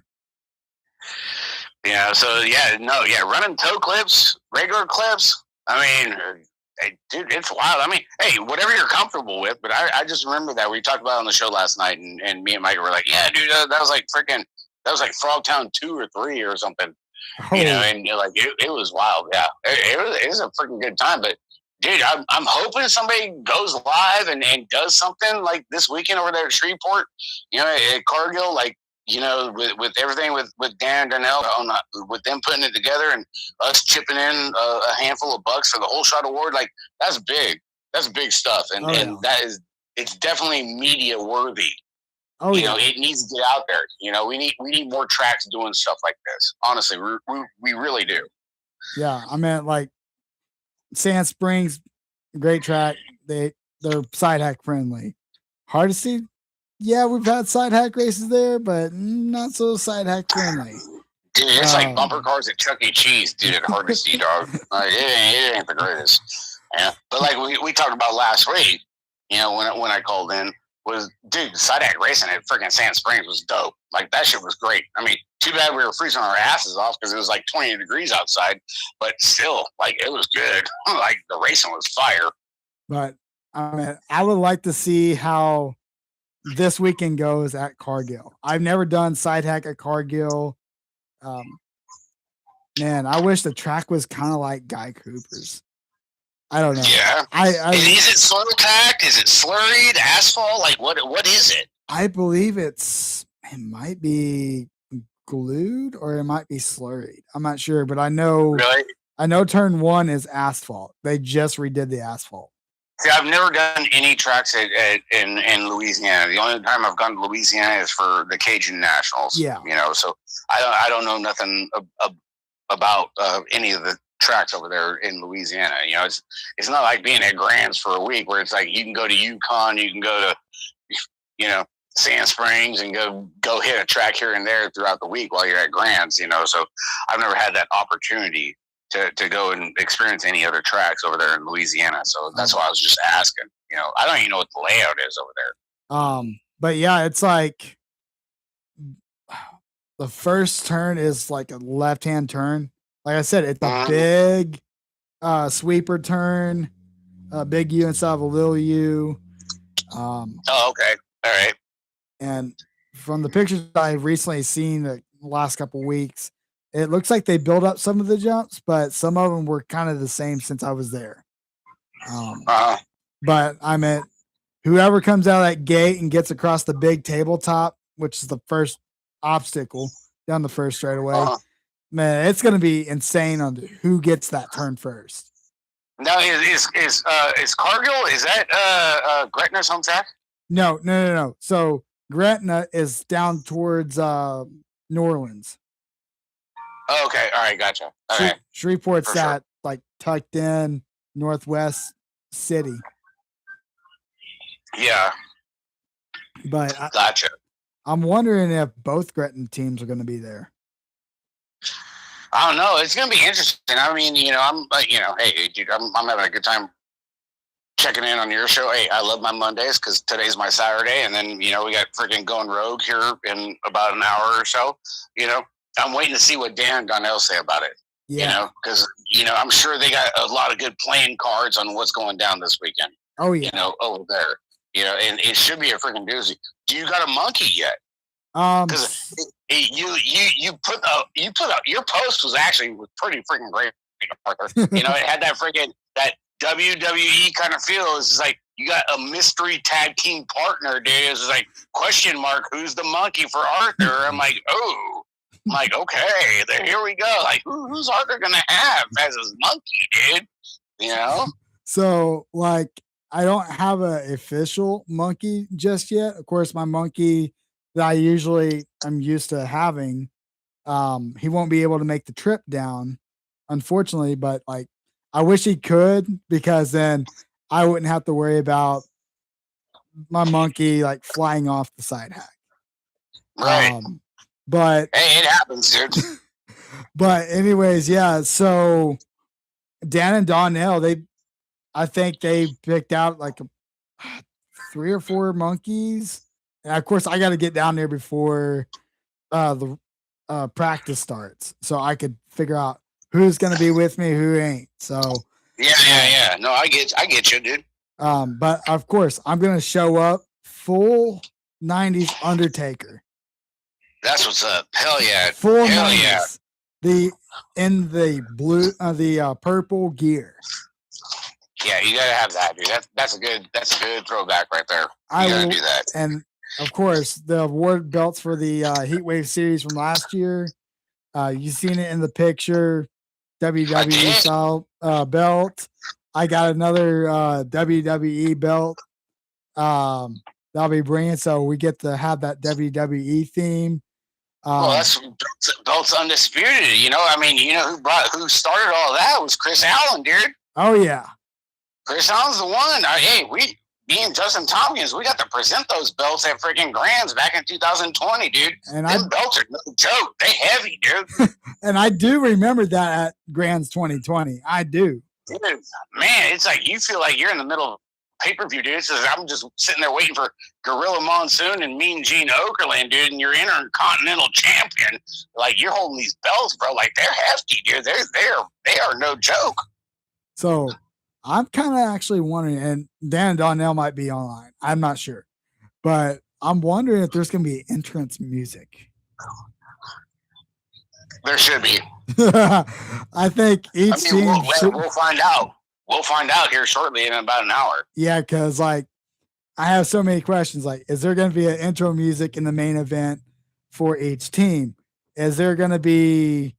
Running toe clips, regular clips. I mean, dude, it's wild. I mean, hey, whatever you're comfortable with. But I just remember that we talked about it on the show last night, and me and Mike were like, yeah, dude, that was like Frogtown 2 or 3 or something. Oh. And like it was wild. Yeah, it was a freaking good time. But dude, I'm hoping somebody goes live and does something like this weekend over there at Shreveport, at Cargill, like, with everything with Dan and Donnell, with them putting it together and us chipping in a handful of bucks for the whole shot award, like, that's big. That's big stuff, and it's definitely media worthy. Oh, it needs to get out there. We need more tracks doing stuff like this. Honestly, we really do. Yeah, I mean, like, Sand Springs, great track. They're side hack friendly. Hardesty, yeah, we've had side hack races there, but not so side hack friendly. Dude, it's like bumper cars at Chuck E. Cheese, dude, at Hardesty, dog. It ain't the greatest. Yeah, but like we talked about last week, when I called in, was, dude, side hack racing at freaking Sand Springs was dope. Like, that shit was great. I mean, too bad we were freezing our asses off because it was like 20 degrees outside, but still, like, it was good. Like, the racing was fire. But I mean, I would like to see how this weekend goes at Cargill. I've never done side hack at Cargill. Man, I wish the track was kind of like Guy Cooper's. I don't know. Yeah. Is it slow tacked? Is it slurried? Asphalt? Like, what is it? I believe it might be glued or it might be slurried. I'm not sure, but I know. Really? I know turn 1 is asphalt. They just redid the asphalt. See, I've never done any tracks in Louisiana. The only time I've gone to Louisiana is for the Cajun Nationals. Yeah. So I don't know nothing about any of the tracks over there in Louisiana. It's not like being at Grants for a week where it's like you can go to Yukon, you can go to Sand Springs and go hit a track here and there throughout the week while you're at Grants. So I've never had that opportunity to go and experience any other tracks over there in Louisiana. So that's why I was just asking. I don't even know what the layout is over there. But yeah, it's like the first turn is like a left-hand turn. Like I said, it's a big sweeper turn, a big U instead of a little U. Okay. All right. And from the pictures I've recently seen the last couple weeks, it looks like they built up some of the jumps, but some of them were kind of the same since I was there. But I mean, whoever comes out of that gate and gets across the big tabletop, which is the first obstacle down the first straightaway, man, it's going to be insane on who gets that turn first. Now, is Cargill, is that Gretna's home track? No. So Gretna is down towards New Orleans. Oh, okay, all right, gotcha. Okay, Shreveport's For that like tucked in northwest city. yeah, But gotcha. I'm wondering if both Gretna teams are going to be there. I don't know. It's gonna be interesting. I mean, I'm like, hey, dude, I'm having a good time checking in on your show. Hey, I love my Mondays because today's my Saturday, and then we got freaking going rogue here in about an hour or so. I'm waiting to see what Dan and Donnell say about it. Yeah. Because I'm sure they got a lot of good playing cards on what's going down this weekend. Oh yeah. Over there. And it should be a freaking doozy. Do you got a monkey yet? Because you put out your post was actually pretty freaking great, Arthur. It had that freaking that WWE kind of feel. It's like you got a mystery tag team partner, dude. It's like question mark, who's the monkey for Arthur? I'm like, oh. I'm like, okay, here we go. Like, who's Arthur gonna have as his monkey, dude? So, like, I don't have an official monkey just yet. Of course, my monkey that I'm used to having, he won't be able to make the trip down, unfortunately. But like, I wish he could because then I wouldn't have to worry about my monkey like flying off the side hack. Right. But hey, it happens, dude. But anyways, yeah. So Dan and Donnell, I think they picked out like 3 or 4 monkeys, and of course, I got to get down there before the practice starts, so I could figure out who's going to be with me, who ain't. So yeah. No, I get you, dude. But of course, I'm going to show up full 90s Undertaker. That's what's up. Hell yeah. Full Hell 90s. Yeah. In the blue, the purple gear. Yeah, you gotta have that, dude. That's a good throwback right there. You gotta do that. And of course, the award belts for the Heatwave series from last year. You seen it in the picture. WWE style belt. I got another WWE belt. That'll be bringing, so we get to have that WWE theme. Well, that's belts undisputed. I mean, who started all that was Chris Allen, dude. Oh yeah, Chris Allen's the one. Me and Justin Tompkins, we got to present those belts at freaking Grands back in 2020, dude. And them belts are no joke. They heavy, dude. And I do remember that at Grands 2020. I do. Dude, man, it's like you feel like you're in the middle of pay-per-view, dude. I'm just sitting there waiting for Gorilla Monsoon and Mean Gene Okerlund, dude, and you're intercontinental champion. Like, you're holding these belts, bro. Like, they're hefty, dude. They are no joke. So I'm kind of actually wondering, and Dan and Donnell might be online. I'm not sure, but I'm wondering if there's going to be entrance music. There should be. I think each team. We'll find out. We'll find out here shortly in about an hour. Yeah, because like I have so many questions. Like, is there going to be an intro music in the main event for each team? Is there going to be?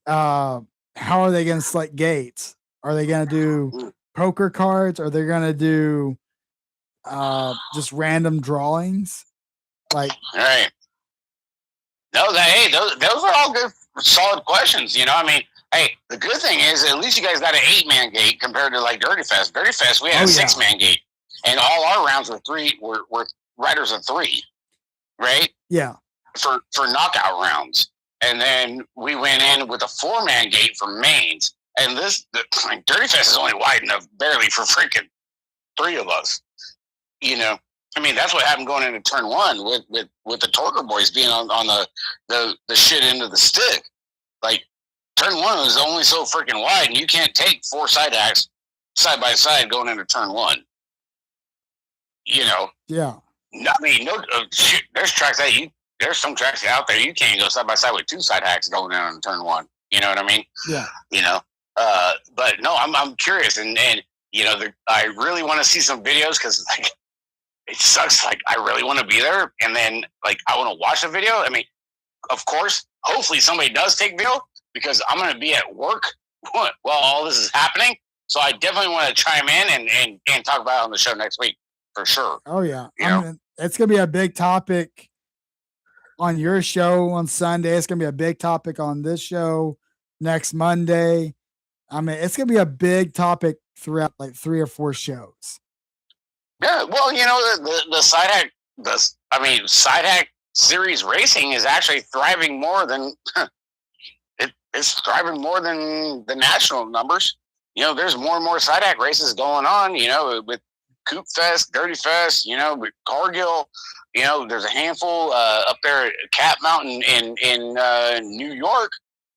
How are they going to select gates? Are they going to do poker cards? Are they going to do just random drawings? Like, all right. No, those are all good, solid questions. I mean. Hey, the good thing is at least you guys got an 8-man gate compared to like Dirty Fest. Dirty Fest, we had a 6-man gate, and all our rounds were 3. Were riders of 3, right? Yeah. For knockout rounds, and then we went in with a 4-man gate for mains, and Dirty Fest is only wide enough barely for freaking 3 of us. I mean, that's what happened going into turn 1 with the Torker boys being on the shit end of the stick, like. Turn 1 was only so freaking wide, and you can't take 4 side acts side by side going into turn 1. Yeah. I mean, there's tracks there's some tracks out there you can't go side by side with 2 side hacks going in on turn 1. You know what I mean? Yeah. But no, I'm curious, and I really want to see some videos because like it sucks. Like I really want to be there, and then like I want to watch the video. I mean, of course, hopefully somebody does take video. Because I'm going to be at work while all this is happening. So I definitely want to chime in and talk about it on the show next week for sure. Oh, yeah. It's going to be a big topic on your show on Sunday. It's going to be a big topic on this show next Monday. I mean, it's going to be a big topic throughout like 3 or 4 shows. Yeah, well, the side hack, side hack series racing is actually thriving more than it's thriving more than the national numbers. There's more and more side hack races going on. With Coop Fest, Dirty Fest. With Cargill. There's a handful up there at Cat Mountain in New York.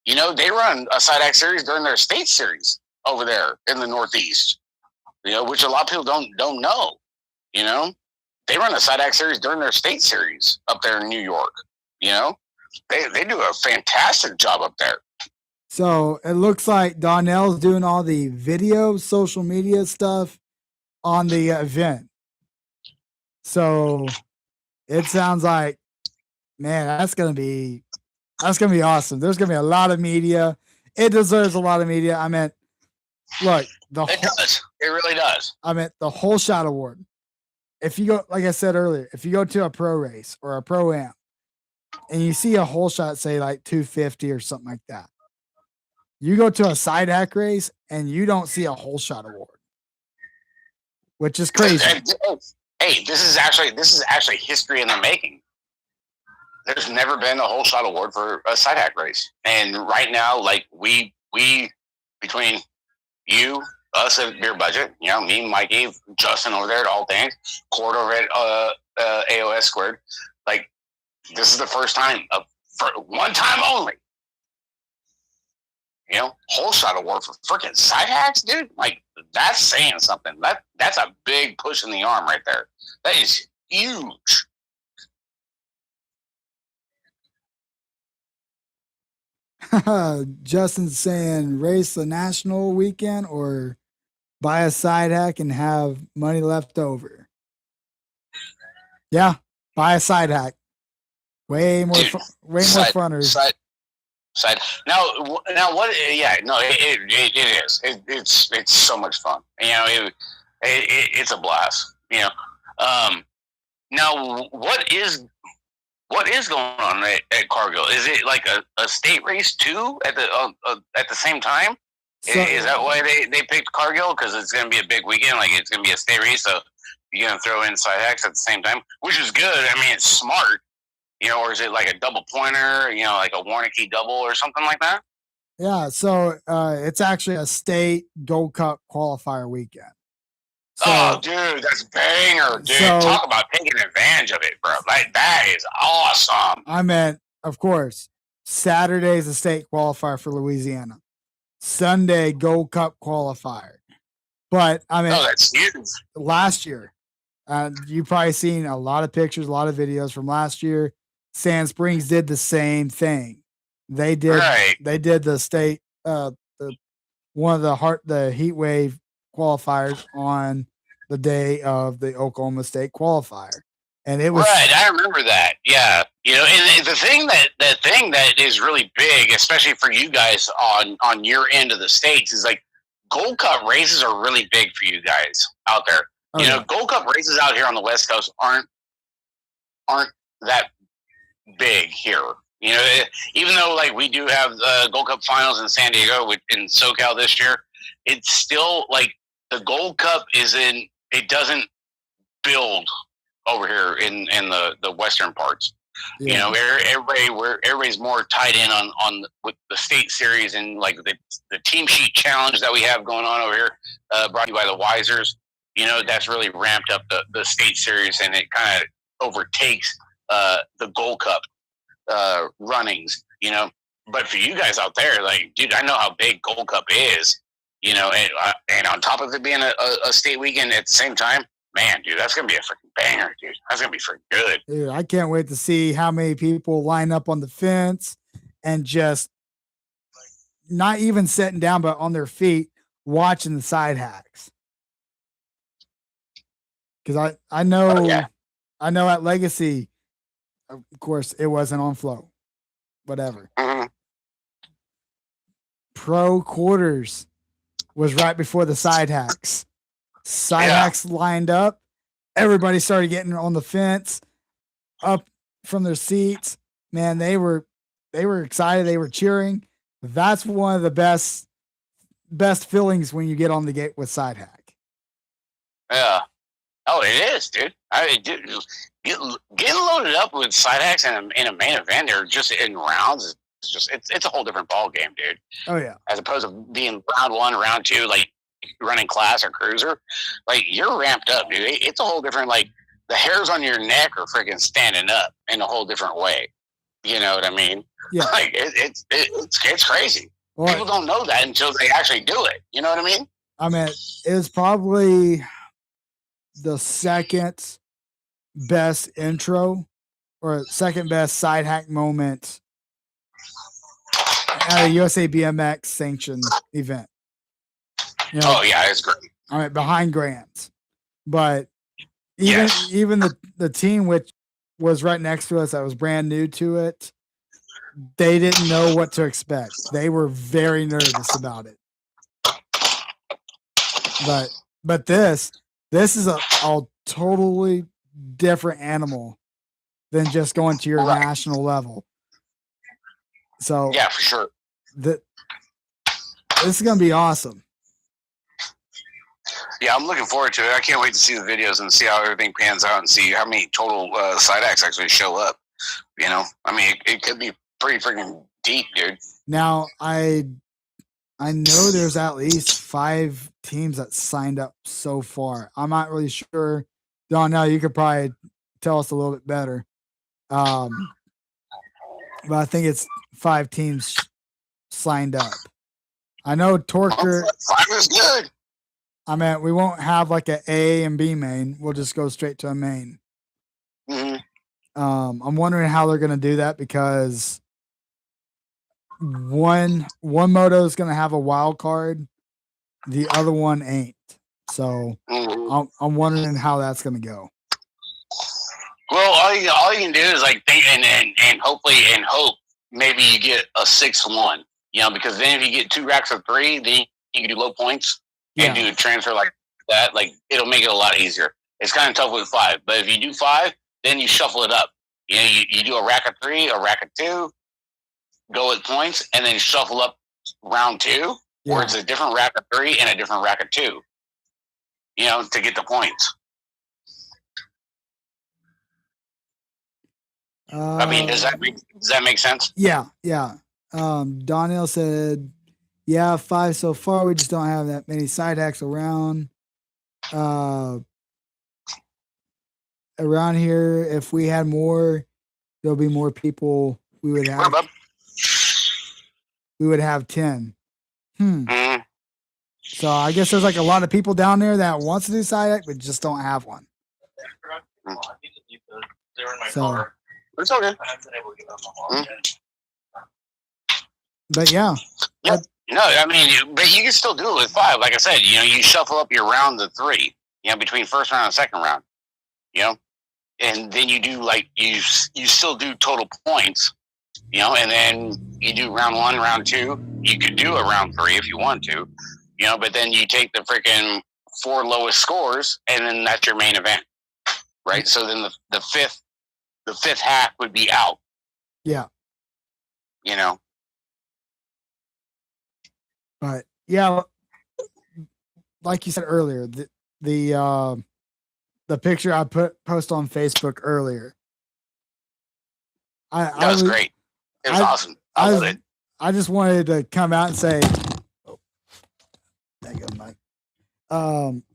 They run a side hack series during their state series over there in the Northeast. Which a lot of people don't know. They run a side hack series during their state series up there in New York. They do a fantastic job up there. So it looks like Donnell's doing all the video, social media stuff on the event. So it sounds like, man, that's gonna be awesome. There's gonna be a lot of media. It deserves a lot of media. I mean, look, it does. It really does. I mean, the whole shot award. If you go, like I said earlier, if you go to a pro race or a pro am and you see a whole shot, say like 250 or something like that, you go to a side hack race and you don't see a whole shot award, which is crazy. Hey, this is actually history in the making. There's never been a whole shot award for a side hack race, and right now, like we between you, us at Beer Budget, me, Mikey, Justin over there at All Things, Cord over at AOS Squared. Like, this is the first time, for one time only. Whole shot award for freaking side hacks, dude. Like, that's saying something. That's a big push in the arm right there. That is huge. Justin's saying race the national weekend or buy a side hack and have money left over. Yeah, buy a side hack. Way more funners. Side. Now what? Yeah, no, it is. It's so much fun. It's a blast. Now what is going on at Cargill? Is it like a state race too at the same time? So, is that why they picked Cargill? Because it's going to be a big weekend. Like, it's going to be a state race, so you're going to throw in side hacks at the same time, which is good. I mean, it's smart. Or is it like a double pointer? Like a Warnicky double or something like that? Yeah. So it's actually a state Gold Cup qualifier weekend. So, oh, dude, that's banger, dude. So, talk about taking advantage of it, bro. Like, that is awesome. I meant, of course, Saturday is a state qualifier for Louisiana. Sunday, Gold Cup qualifier. But, I mean, that's huge. Last year, you've probably seen a lot of pictures, a lot of videos from last year. Sand Springs did the same thing. They did the state, the heat wave qualifiers on the day of the Oklahoma State qualifier, and it was right. I remember that. Yeah, and the thing that is really big, especially for you guys on your end of the states, is like Gold Cup races are really big for you guys out there. Okay. Gold Cup races out here on the West Coast aren't that big here. Even though like we do have Gold Cup finals in San Diego in SoCal this year, it's still like the Gold Cup it doesn't build over here in the western parts. Yeah. Everybody's more tied in on with the state series and like the team sheet challenge that we have going on over here, brought to you by the Wisers. That's really ramped up the state series, and it kind of overtakes the Gold Cup runnings. But for you guys out there, like, dude, I know how big Gold Cup is. And on top of it being a state weekend at the same time, man, dude, that's gonna be a freaking banger, dude. That's gonna be freaking good. Dude, I can't wait to see how many people line up on the fence and just not even sitting down, but on their feet watching the side hacks. Because I know at Legacy, of course, it wasn't on Flow, whatever. Mm-hmm. Pro quarters was right before the side hacks. Hacks lined up. Everybody started getting on the fence, up from their seats, man, they were excited. They were cheering. That's one of the best feelings when you get on the gate with side hack. Yeah. Oh, it is, dude. Getting loaded up with side hacks in a main event or just in rounds is just it's a whole different ball game, dude. Oh yeah. As opposed to being round 1, round 2, like running class or cruiser, like you're ramped up, dude. It's a whole different, like the hairs on your neck are freaking standing up in a whole different way. You know what I mean? Yeah. Like it's crazy. Well, people don't know that until they actually do it. You know what I mean? I mean, it was probably the second best intro or second best side hack moment at a USA BMX sanctioned event. You know, oh yeah, it's great. I mean, behind Grants, but even the team which was right next to us that was brand new to it, they didn't know what to expect. They were very nervous about it. But this is a totally different animal than just going to your national level. So yeah, for sure. This is gonna be awesome. Yeah, I'm looking forward to it. I can't wait to see the videos and see how everything pans out and see how many total side acts actually show up. You know, I mean, it could be pretty freaking deep, dude. Now, I know there's at least 5 teams that signed up so far. I'm not really sure. Donnell, you could probably tell us a little bit better. But I think it's 5 teams signed up. I know Torker. 5 is good. I mean, we won't have like an A and B main. We'll just go straight to a main. Mm-hmm. I'm wondering how they're going to do that because one moto is going to have a wild card, the other one ain't. So I'm wondering how that's going to go. Well, all you can do is like think and hopefully hope maybe you get a 6-1. You know, because then if you get 2 racks of 3, then you can do low points and do a transfer like that. Like it'll make it a lot easier. It's kind of tough with 5, but if you do 5, then you shuffle it up. You know, you do a rack of 3, a rack of 2, go with points, and then shuffle up round 2, where it's a different rack of 3 and a different rack of 2. You know, to get the points. I mean, does that make sense? Yeah. Donnell said, yeah, 5 so far. We just don't have that many side hacks around. Around here, if we had more, there'll be more people. We would have 10. Mm-hmm. So I guess there's like a lot of people down there that wants to do side hack, but just don't have one. So it's okay. But yeah. No, I mean, but you can still do it with 5. Like I said, you know, you shuffle up your round of 3, you know, between first round and second round, you know, and then you do like you still do total points, you know, and then you do round 1, round 2. You could do a round 3 if you want to, you know, but then you take the freaking 4 lowest scores, and then that's your main event, right? So then the fifth hack would be out. Yeah. You know. But yeah, like you said earlier, the picture I post on Facebook earlier. That was great. It was awesome. I love it. I just wanted to come out and say, there you go, Mike.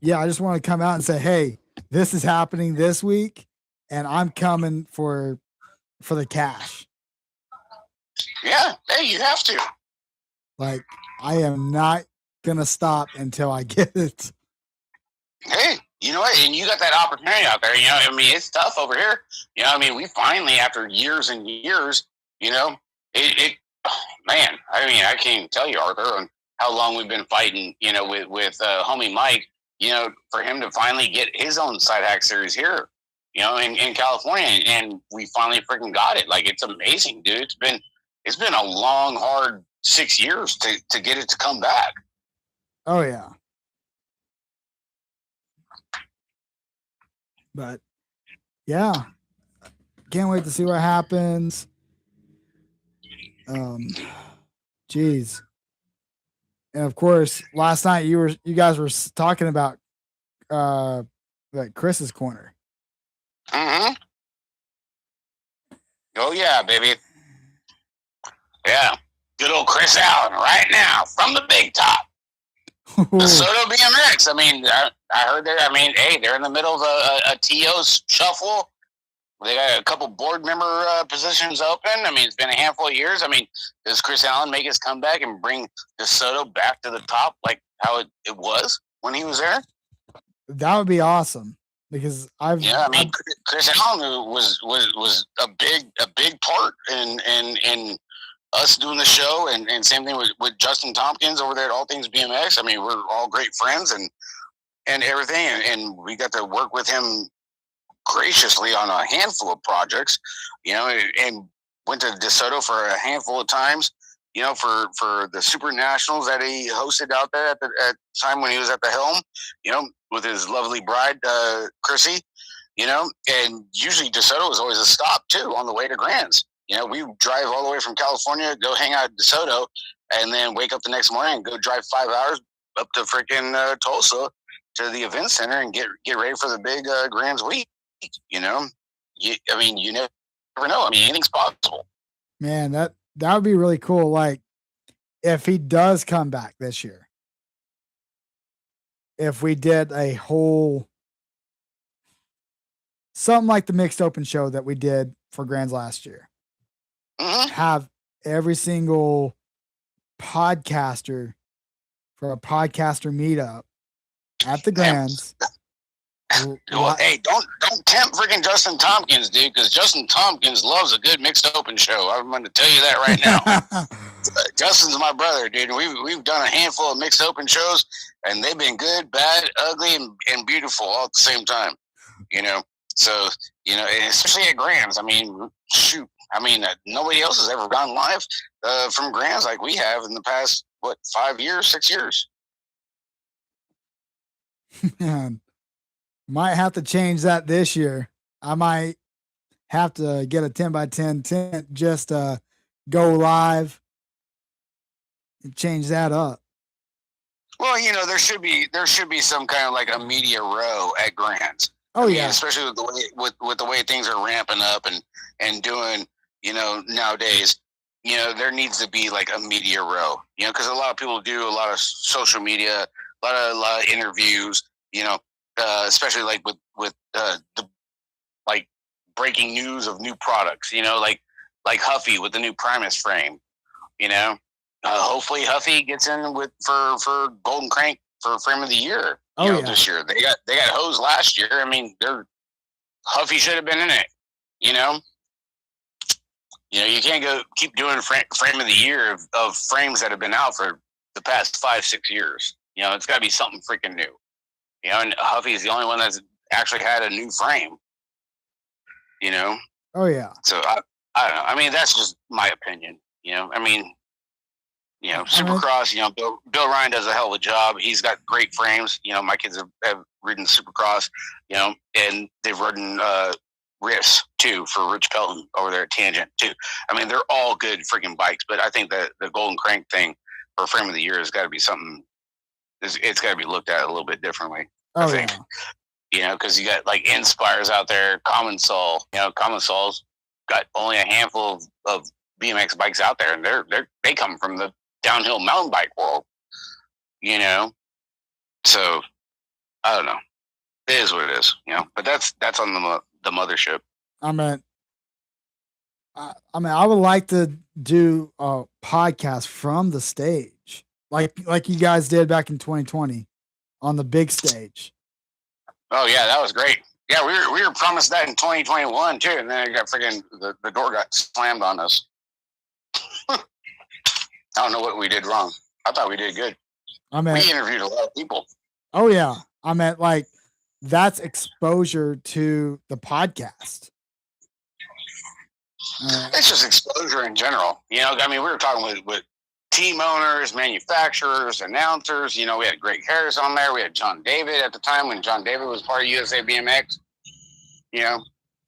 Yeah, I just want to come out and say, hey, this is happening this week, and I'm coming for the cash. Yeah, hey, you have to. Like, I am not gonna stop until I get it. Hey, you know what? And you got that opportunity out there. You know, I mean, it's tough over here. You know, I mean, we finally, after years and years, you know, man, I mean, I can't even tell you, Arthur, on how long we've been fighting, you know, with homie Mike, you know, for him to finally get his own side hack series here, you know, in California, and we finally freaking got it. Like, it's amazing, dude. It's been a long, hard 6 years to get it to come back. Oh yeah. But yeah, can't wait to see what happens. Geez. And of course, last night you guys were talking about like Chris's corner. Mm-hmm. Oh yeah, baby. Yeah. Good old Chris Allen right now from the big top. The Soto BMX. I mean, I heard they're. I mean, hey, they're in the middle of a TO shuffle. They got a couple board member positions open. I mean, it's been a handful of years. I mean, does Chris Allen make his comeback and bring DeSoto back to the top like how it was when he was there? That would be awesome because I mean, Chris Allen was a big part in us doing the show, and same thing with Justin Tompkins over there at All Things BMX. I mean, we're all great friends and everything, and we got to work with him graciously on a handful of projects, and went to DeSoto for a handful of times, for the Super Nationals that he hosted out there at the time when he was at the helm, with his lovely bride, Chrissy, and usually DeSoto was always a stop too on the way to Grands. We drive all the way from California, go hang out at DeSoto, and then wake up the next morning and go drive 5 hours up to freaking Tulsa to the event center and get ready for the big Grands week. You never know. I mean, anything's possible. Man, that would be really cool. Like, if he does come back this year, if we did a whole something like the mixed open show that we did for Grands last year, have every single podcaster for a podcaster meetup at the Grands. Well, hey, don't tempt freaking Justin Tompkins, dude, because Justin Tompkins loves a good mixed open show. I'm going to tell you that right now. Justin's my brother, dude. We've done a handful of mixed open shows, and they've been good, bad, ugly, and beautiful all at the same time. So especially at Grands. I mean, shoot. I mean, nobody else has ever gone live from Grands like we have in the past 5 years, 6 years. Man. Might have to change that this year. I might have to get a 10x10 tent just to go live and change that up. Well, there should be some kind of like a media row at Grands. Oh, yeah, especially with the way things are ramping up and doing. Nowadays, there needs to be like a media row. Because a lot of people do a lot of social media, a lot of interviews. Especially like with the like breaking news of new products, like Huffy with the new Primus frame, hopefully Huffy gets in for Golden Crank for frame of the year. This year they got hosed last year. I mean, Huffy should have been in it. You can't keep doing frame of the year of frames that have been out for the past 5-6 years. It's got to be something freaking new. And Huffy's the only one that's actually had a new frame. Oh yeah. So I don't know. I mean, that's just my opinion. Supercross. Bill Ryan does a hell of a job. He's got great frames. My kids have ridden Supercross. And they've ridden Riffs too for Rich Pelton over there at Tangent too. I mean, they're all good freaking bikes. But I think that the Golden Crank thing for frame of the year has got to be something. It's got to be looked at a little bit differently. I think. Because you got like Inspires out there, Common Soul. Common Soul's got only a handful of BMX bikes out there, and they come from the downhill mountain bike world. So I don't know. It is what it is. But that's on the mothership. I would like to do a podcast from the stage, like you guys did back in 2020 on the big stage. Oh yeah, that was great. Yeah, we were promised that in 2021 too, and then it got freaking the door got slammed on us. I don't know what we did wrong. I thought we did good. We interviewed a lot of people. Oh yeah, like that's exposure to the podcast. It's just exposure in general. We were talking with team owners, manufacturers, announcers. We had Greg Harris on there. We had John David at the time when John David was part of USA BMX.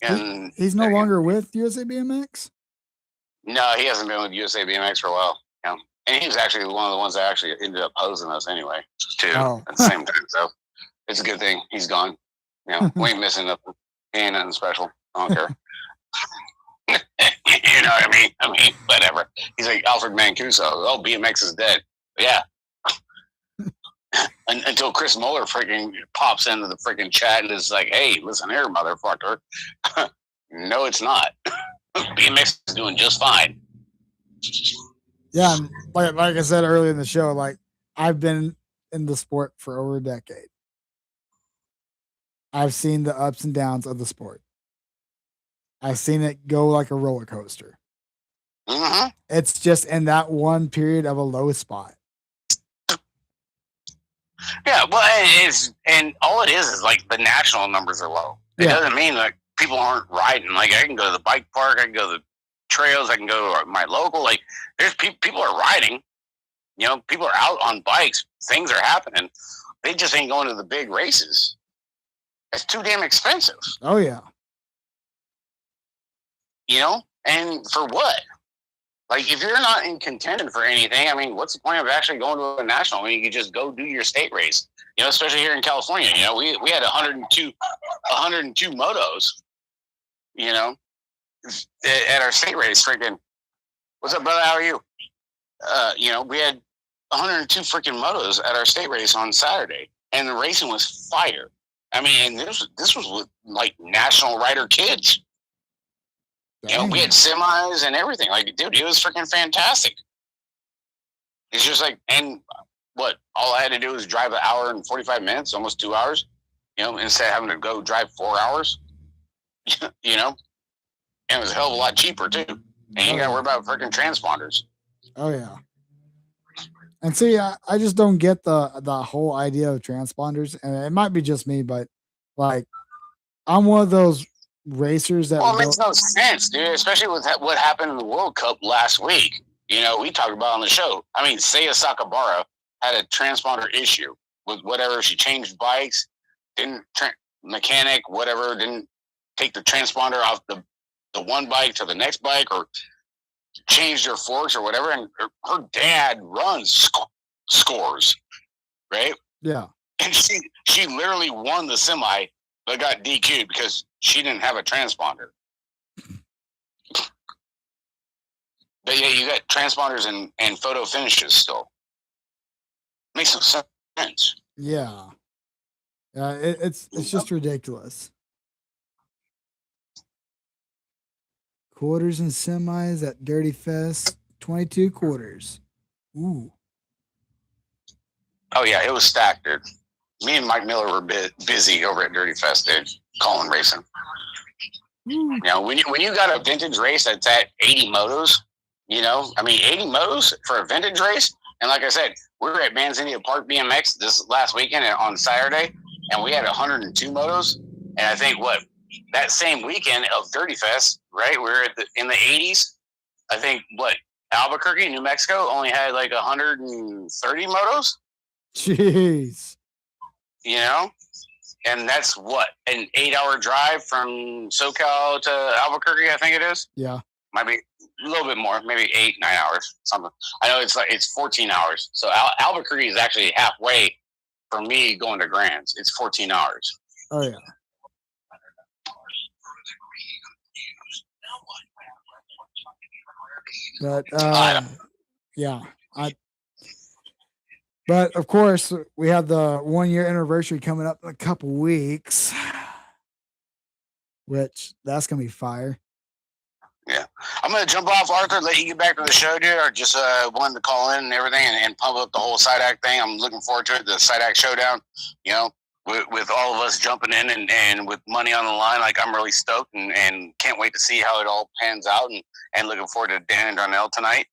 And he's no longer with USA BMX. No, he hasn't been with USA BMX for a while. You know? And he was actually one of the ones that actually ended up hosing us anyway, too, at the same time. So it's a good thing he's gone. You know, we ain't missing nothing. He ain't nothing special. I don't care. You know what I mean? I mean, whatever. He's like Alfred Mancuso. Oh, BMX is dead. Yeah. Until Chris Muller freaking pops into the freaking chat and is like, hey, listen here, motherfucker. No, it's not. BMX is doing just fine. Yeah, like I said earlier in the show, like I've been in the sport for over a decade. I've seen the ups and downs of the sport. I've seen it go like a roller coaster. Mm-hmm. It's just in that one period of a low spot. Yeah, well, and all it is like the national numbers are low. It doesn't mean like people aren't riding. Like I can go to the bike park, I can go to the trails, I can go to my local. Like there's people are riding. You know, people are out on bikes. Things are happening. They just ain't going to the big races. It's too damn expensive. Oh yeah. You know, and for what? Like, if you're not in contention for anything, I mean, what's the point of actually going to a national when you could just go do your state race? You know, especially here in California. You know, we had 102 motos. You know, at our state race. Freaking, what's up, brother? How are you? You know, we had 102 freaking motos at our state race on Saturday, and the racing was fire. I mean, and this was with like national rider kids. You know, we had semis and everything. Like, dude, it was freaking fantastic. It's just like, and what? All I had to do was drive an hour and 45 minutes, almost 2 hours. You know, instead of having to go drive 4 hours. You know, and it was a hell of a lot cheaper too. And you got to worry about freaking transponders. Oh yeah. And see, I just don't get the whole idea of transponders, and it might be just me, but like, I'm one of those racers that. Well, it makes no sense, dude. Especially with what happened in the World Cup last week. You know, we talked about on the show. I mean, Seiya Sakabara had a transponder issue with whatever. She changed bikes, didn't mechanic, whatever, didn't take the transponder off the one bike to the next bike, or changed her forks or whatever, and her dad runs scores, right? Yeah. And she literally won the semi, but got DQ'd because she didn't have a transponder. But yeah, you got transponders and photo finishes still. Makes no sense. Yeah. Yeah, it's just ridiculous. Quarters and semis at Dirty Fest, 22 quarters. Ooh. Oh yeah, it was stacked, dude. Me and Mike Miller were busy over at Dirty Fest, dude, calling racing. You know, when you got a vintage race that's at 80 motos, you know, I mean, 80 motos for a vintage race. And like I said, we were at Manzanita Park BMX this last weekend on Saturday, and we had 102 motos. And I think that same weekend of Dirty Fest, right? We were in the 80s. I think Albuquerque, New Mexico, only had like 130 motos. Jeez. You know, and that's an 8-hour drive from SoCal to Albuquerque. I think it is. Yeah, might be a little bit more, maybe 8-9 hours, something. I know it's 14 hours. So Albuquerque is actually halfway for me going to Grants. It's 14 hours. Oh yeah. But yeah, but of course we have the 1-year anniversary coming up in a couple weeks, which that's gonna be fire. Yeah, I'm gonna jump off, Arthur. Let you get back to the show, dude. I just wanted to call in and everything and pump up the whole side act thing. I'm looking forward to it. The side act showdown. You know, with all of us jumping in and with money on the line, like I'm really stoked and can't wait to see how it all pans out and looking forward to Dan and Darnell tonight,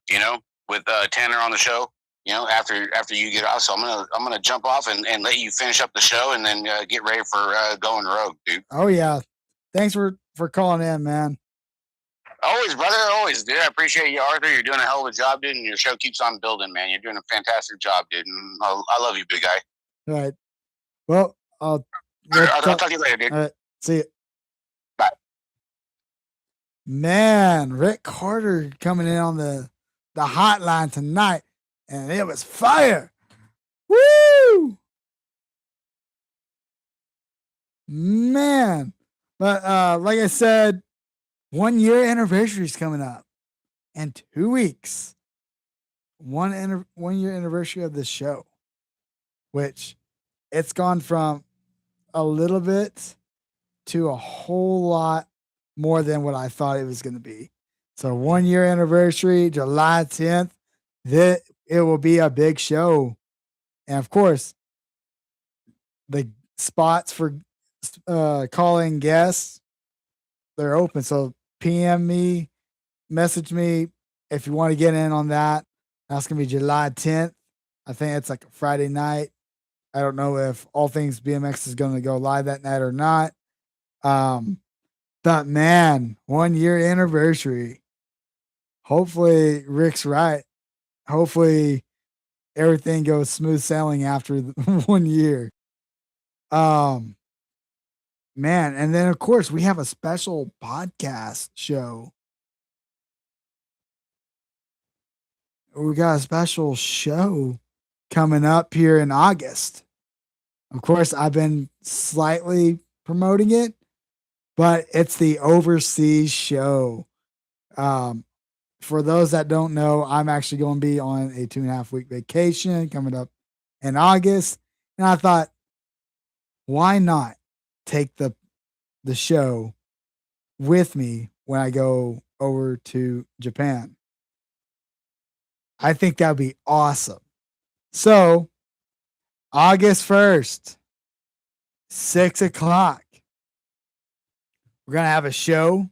you know, with Tanner on the show, you know, after you get off. So I'm gonna jump off and let you finish up the show and then get ready for going rogue, dude. Oh yeah. Thanks for calling in, man. Always, brother, always, dude. I appreciate you, Arthur. You're doing a hell of a job, dude, and your show keeps on building, man. You're doing a fantastic job, dude, and I love you, big guy. All right. Well, I'll talk to you later, dude. All right. See you. Man, Rick Carter coming in on the hotline tonight, and it was fire. Woo! Man. But like I said, 1 year anniversary is coming up in 2 weeks. 1 year anniversary of the show, which it's gone from a little bit to a whole lot more than what I thought it was going to be. So 1 year anniversary, July 10th, that it will be a big show. And of course, the spots for calling guests, they're open. So PM me, message me if you want to get in on that. That's going to be July 10th. I think it's like a Friday night. I don't know if All Things BMX is going to go live that night or not. But man, 1 year anniversary. Hopefully Rick's right. Hopefully everything goes smooth sailing after 1 year. Man, and then of course we have a special podcast show. We got a special show coming up here in August. Of course, I've been slightly promoting it, but it's the overseas show. For those that don't know, I'm actually going to be on a 2.5 week vacation coming up in August. And I thought, why not take the show with me when I go over to Japan? I think that would be awesome. So, August 1st, 6 o'clock, we're going to have a show,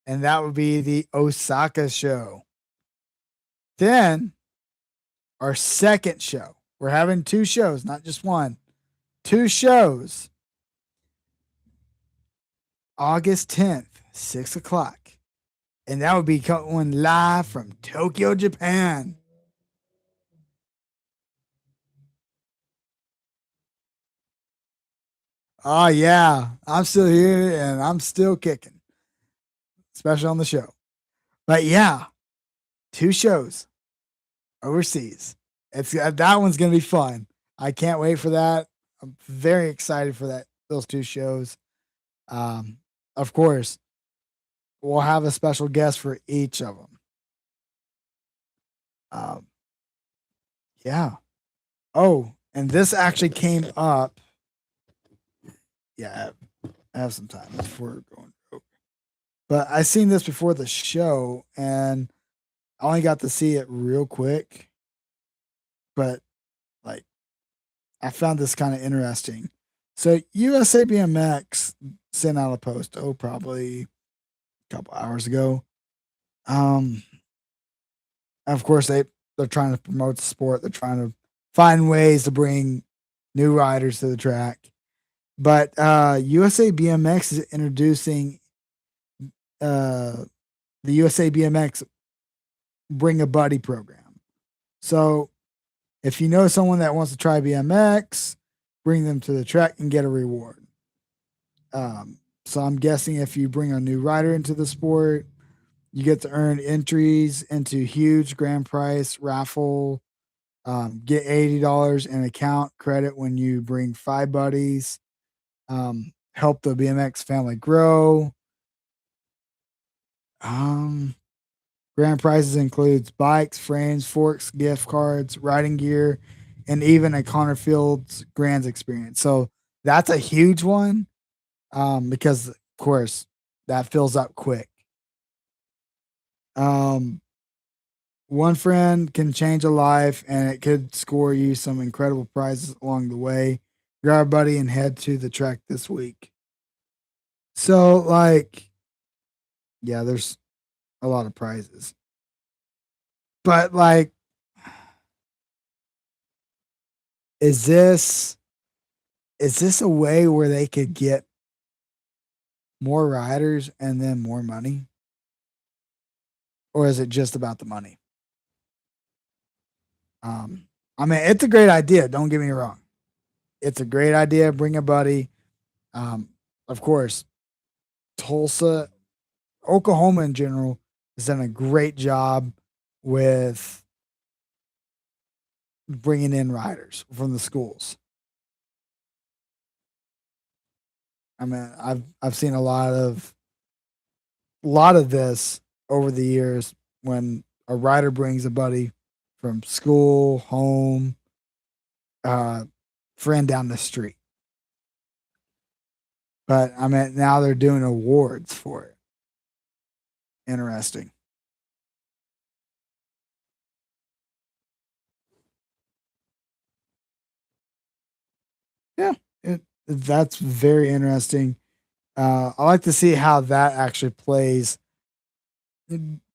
and that would be the Osaka show. Then, our second show, we're having 2 shows, not just one, 2 shows. August 10th, 6 o'clock. And that would be coming live from Tokyo, Japan. Oh, yeah. I'm still here and I'm still kicking, especially on the show. But yeah, 2 shows overseas. It's that one's going to be fun. I can't wait for that. I'm very excited for those 2 shows. Of course, we'll have a special guest for each of them. Yeah. Oh, and this actually came up. Yeah, I have some time before going. But I seen this before the show, and I only got to see it real quick. But like, I found this kind of interesting. So USA BMX sent out a post. Probably a couple hours ago. Of course, they're trying to promote the sport. They're trying to find ways to bring new riders to the track. But USA BMX is introducing the USA BMX Bring a Buddy program. So if you know someone that wants to try BMX, bring them to the track and get a reward. So I'm guessing if you bring a new rider into the sport, you get to earn entries into huge grand prize raffle. Get $80 in account credit when you bring 5 buddies. Help the BMX family grow. Grand prizes includes bikes, frames, forks, gift cards, riding gear, and even a Connor Fields Grands experience. So that's a huge one, because of course that fills up quick. One friend can change a life, and it could score you some incredible prizes along the way. Grab a buddy and head to the track this week. So, like, yeah, there's a lot of prizes. But like, is this a way where they could get more riders and then more money? Or is it just about the money? I mean, it's a great idea, don't get me wrong. It's a great idea, bring a buddy. Of course, Tulsa, Oklahoma in general has done a great job with bringing in riders from the schools. I mean, I've seen a lot of this over the years when a rider brings a buddy from school, home, friend down the street. But I mean, now they're doing awards for it. Interesting. Yeah, that's very interesting. I like to see how that actually plays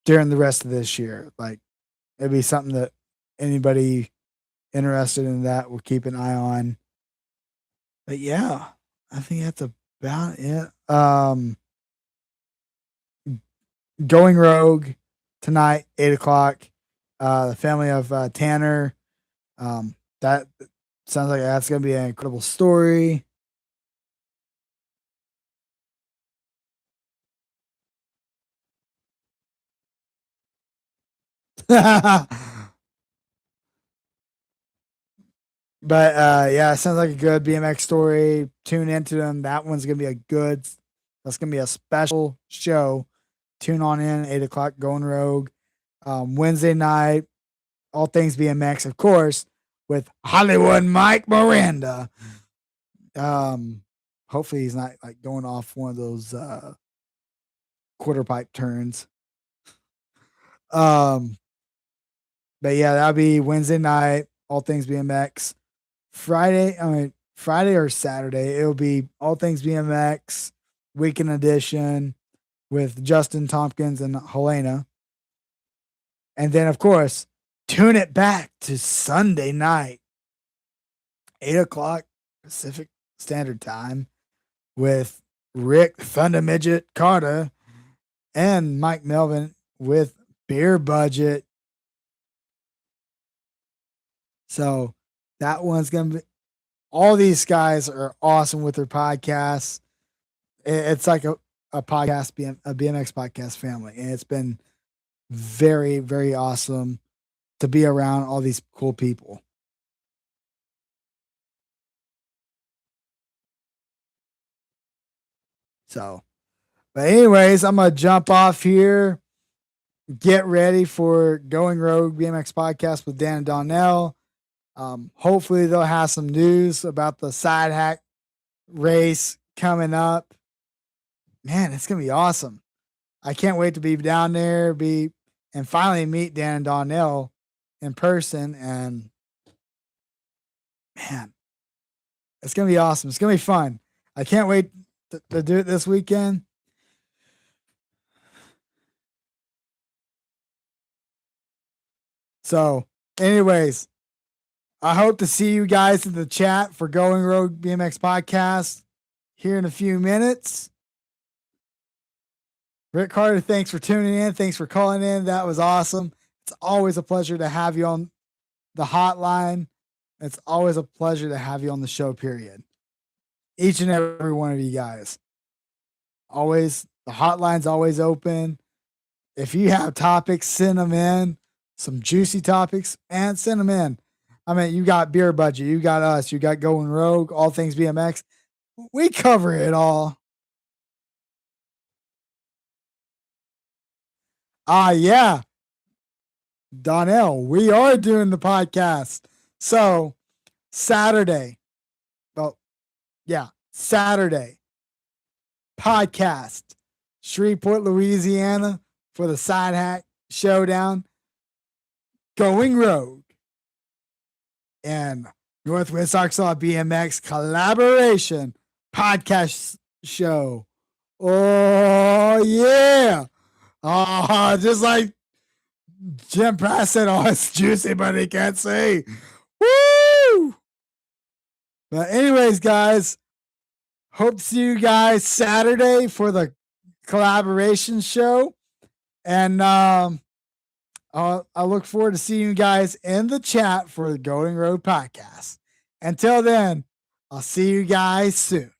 during the rest of this year. Like, it'd be something that anybody interested in that will keep an eye on. But yeah, I think that's about it. Going Rogue tonight, 8 o'clock. The family of Tanner. That sounds like that's gonna be an incredible story. But yeah, it sounds like a good BMX story. Tune into them. That one's gonna be that's gonna be a special show. Tune on in, 8 o'clock, Going Rogue. Wednesday night, all things BMX, of course, with Hollywood Mike Miranda. Hopefully he's not like going off one of those quarter pipe turns. Um, but yeah, that'll be Wednesday night, all things BMX. Friday or Saturday, it'll be All Things BMX Weekend Edition with Justin Tompkins and Helena. And then, of course, tune it back to Sunday night, 8 o'clock Pacific Standard Time with Rick Thunder Midget Carter and Mike Melvin with Beer Budget. So that one's going to be, all these guys are awesome with their podcasts. It's like a podcast, a BMX podcast family. And it's been very, very awesome to be around all these cool people. So, but anyways, I'm going to jump off here. Get ready for Going Rogue BMX podcast with Dan and Donnell. Hopefully they'll have some news about the side hack race coming up. Man, it's gonna be awesome. I can't wait to be down there, and finally meet Dan and Donnell in person. And man, it's gonna be awesome. It's gonna be fun. I can't wait to do it this weekend. So, anyways, I hope to see you guys in the chat for Going Rogue BMX podcast here in a few minutes. Rick Carter, thanks for tuning in. Thanks for calling in. That was awesome. It's always a pleasure to have you on the hotline. It's always a pleasure to have you on the show, period. Each and every one of you guys. Always, the hotline's always open. If you have topics, send them in. Some juicy topics, and send them in. I mean, you got Beer Budget, you got us, you got Going Rogue, all things BMX. We cover it all. Yeah. Donnell, we are doing the podcast. So Saturday, Saturday podcast, Shreveport, Louisiana for the Side Hack Showdown. Going Rogue and Northwest Arkansas BMX collaboration podcast show. Oh yeah. Just like Jim Pratt said, oh, it's juicy, but he can't say. Woo! But anyways, guys, hope to see you guys Saturday for the collaboration show. And I look forward to seeing you guys in the chat for the Going Road podcast. Until then, I'll see you guys soon.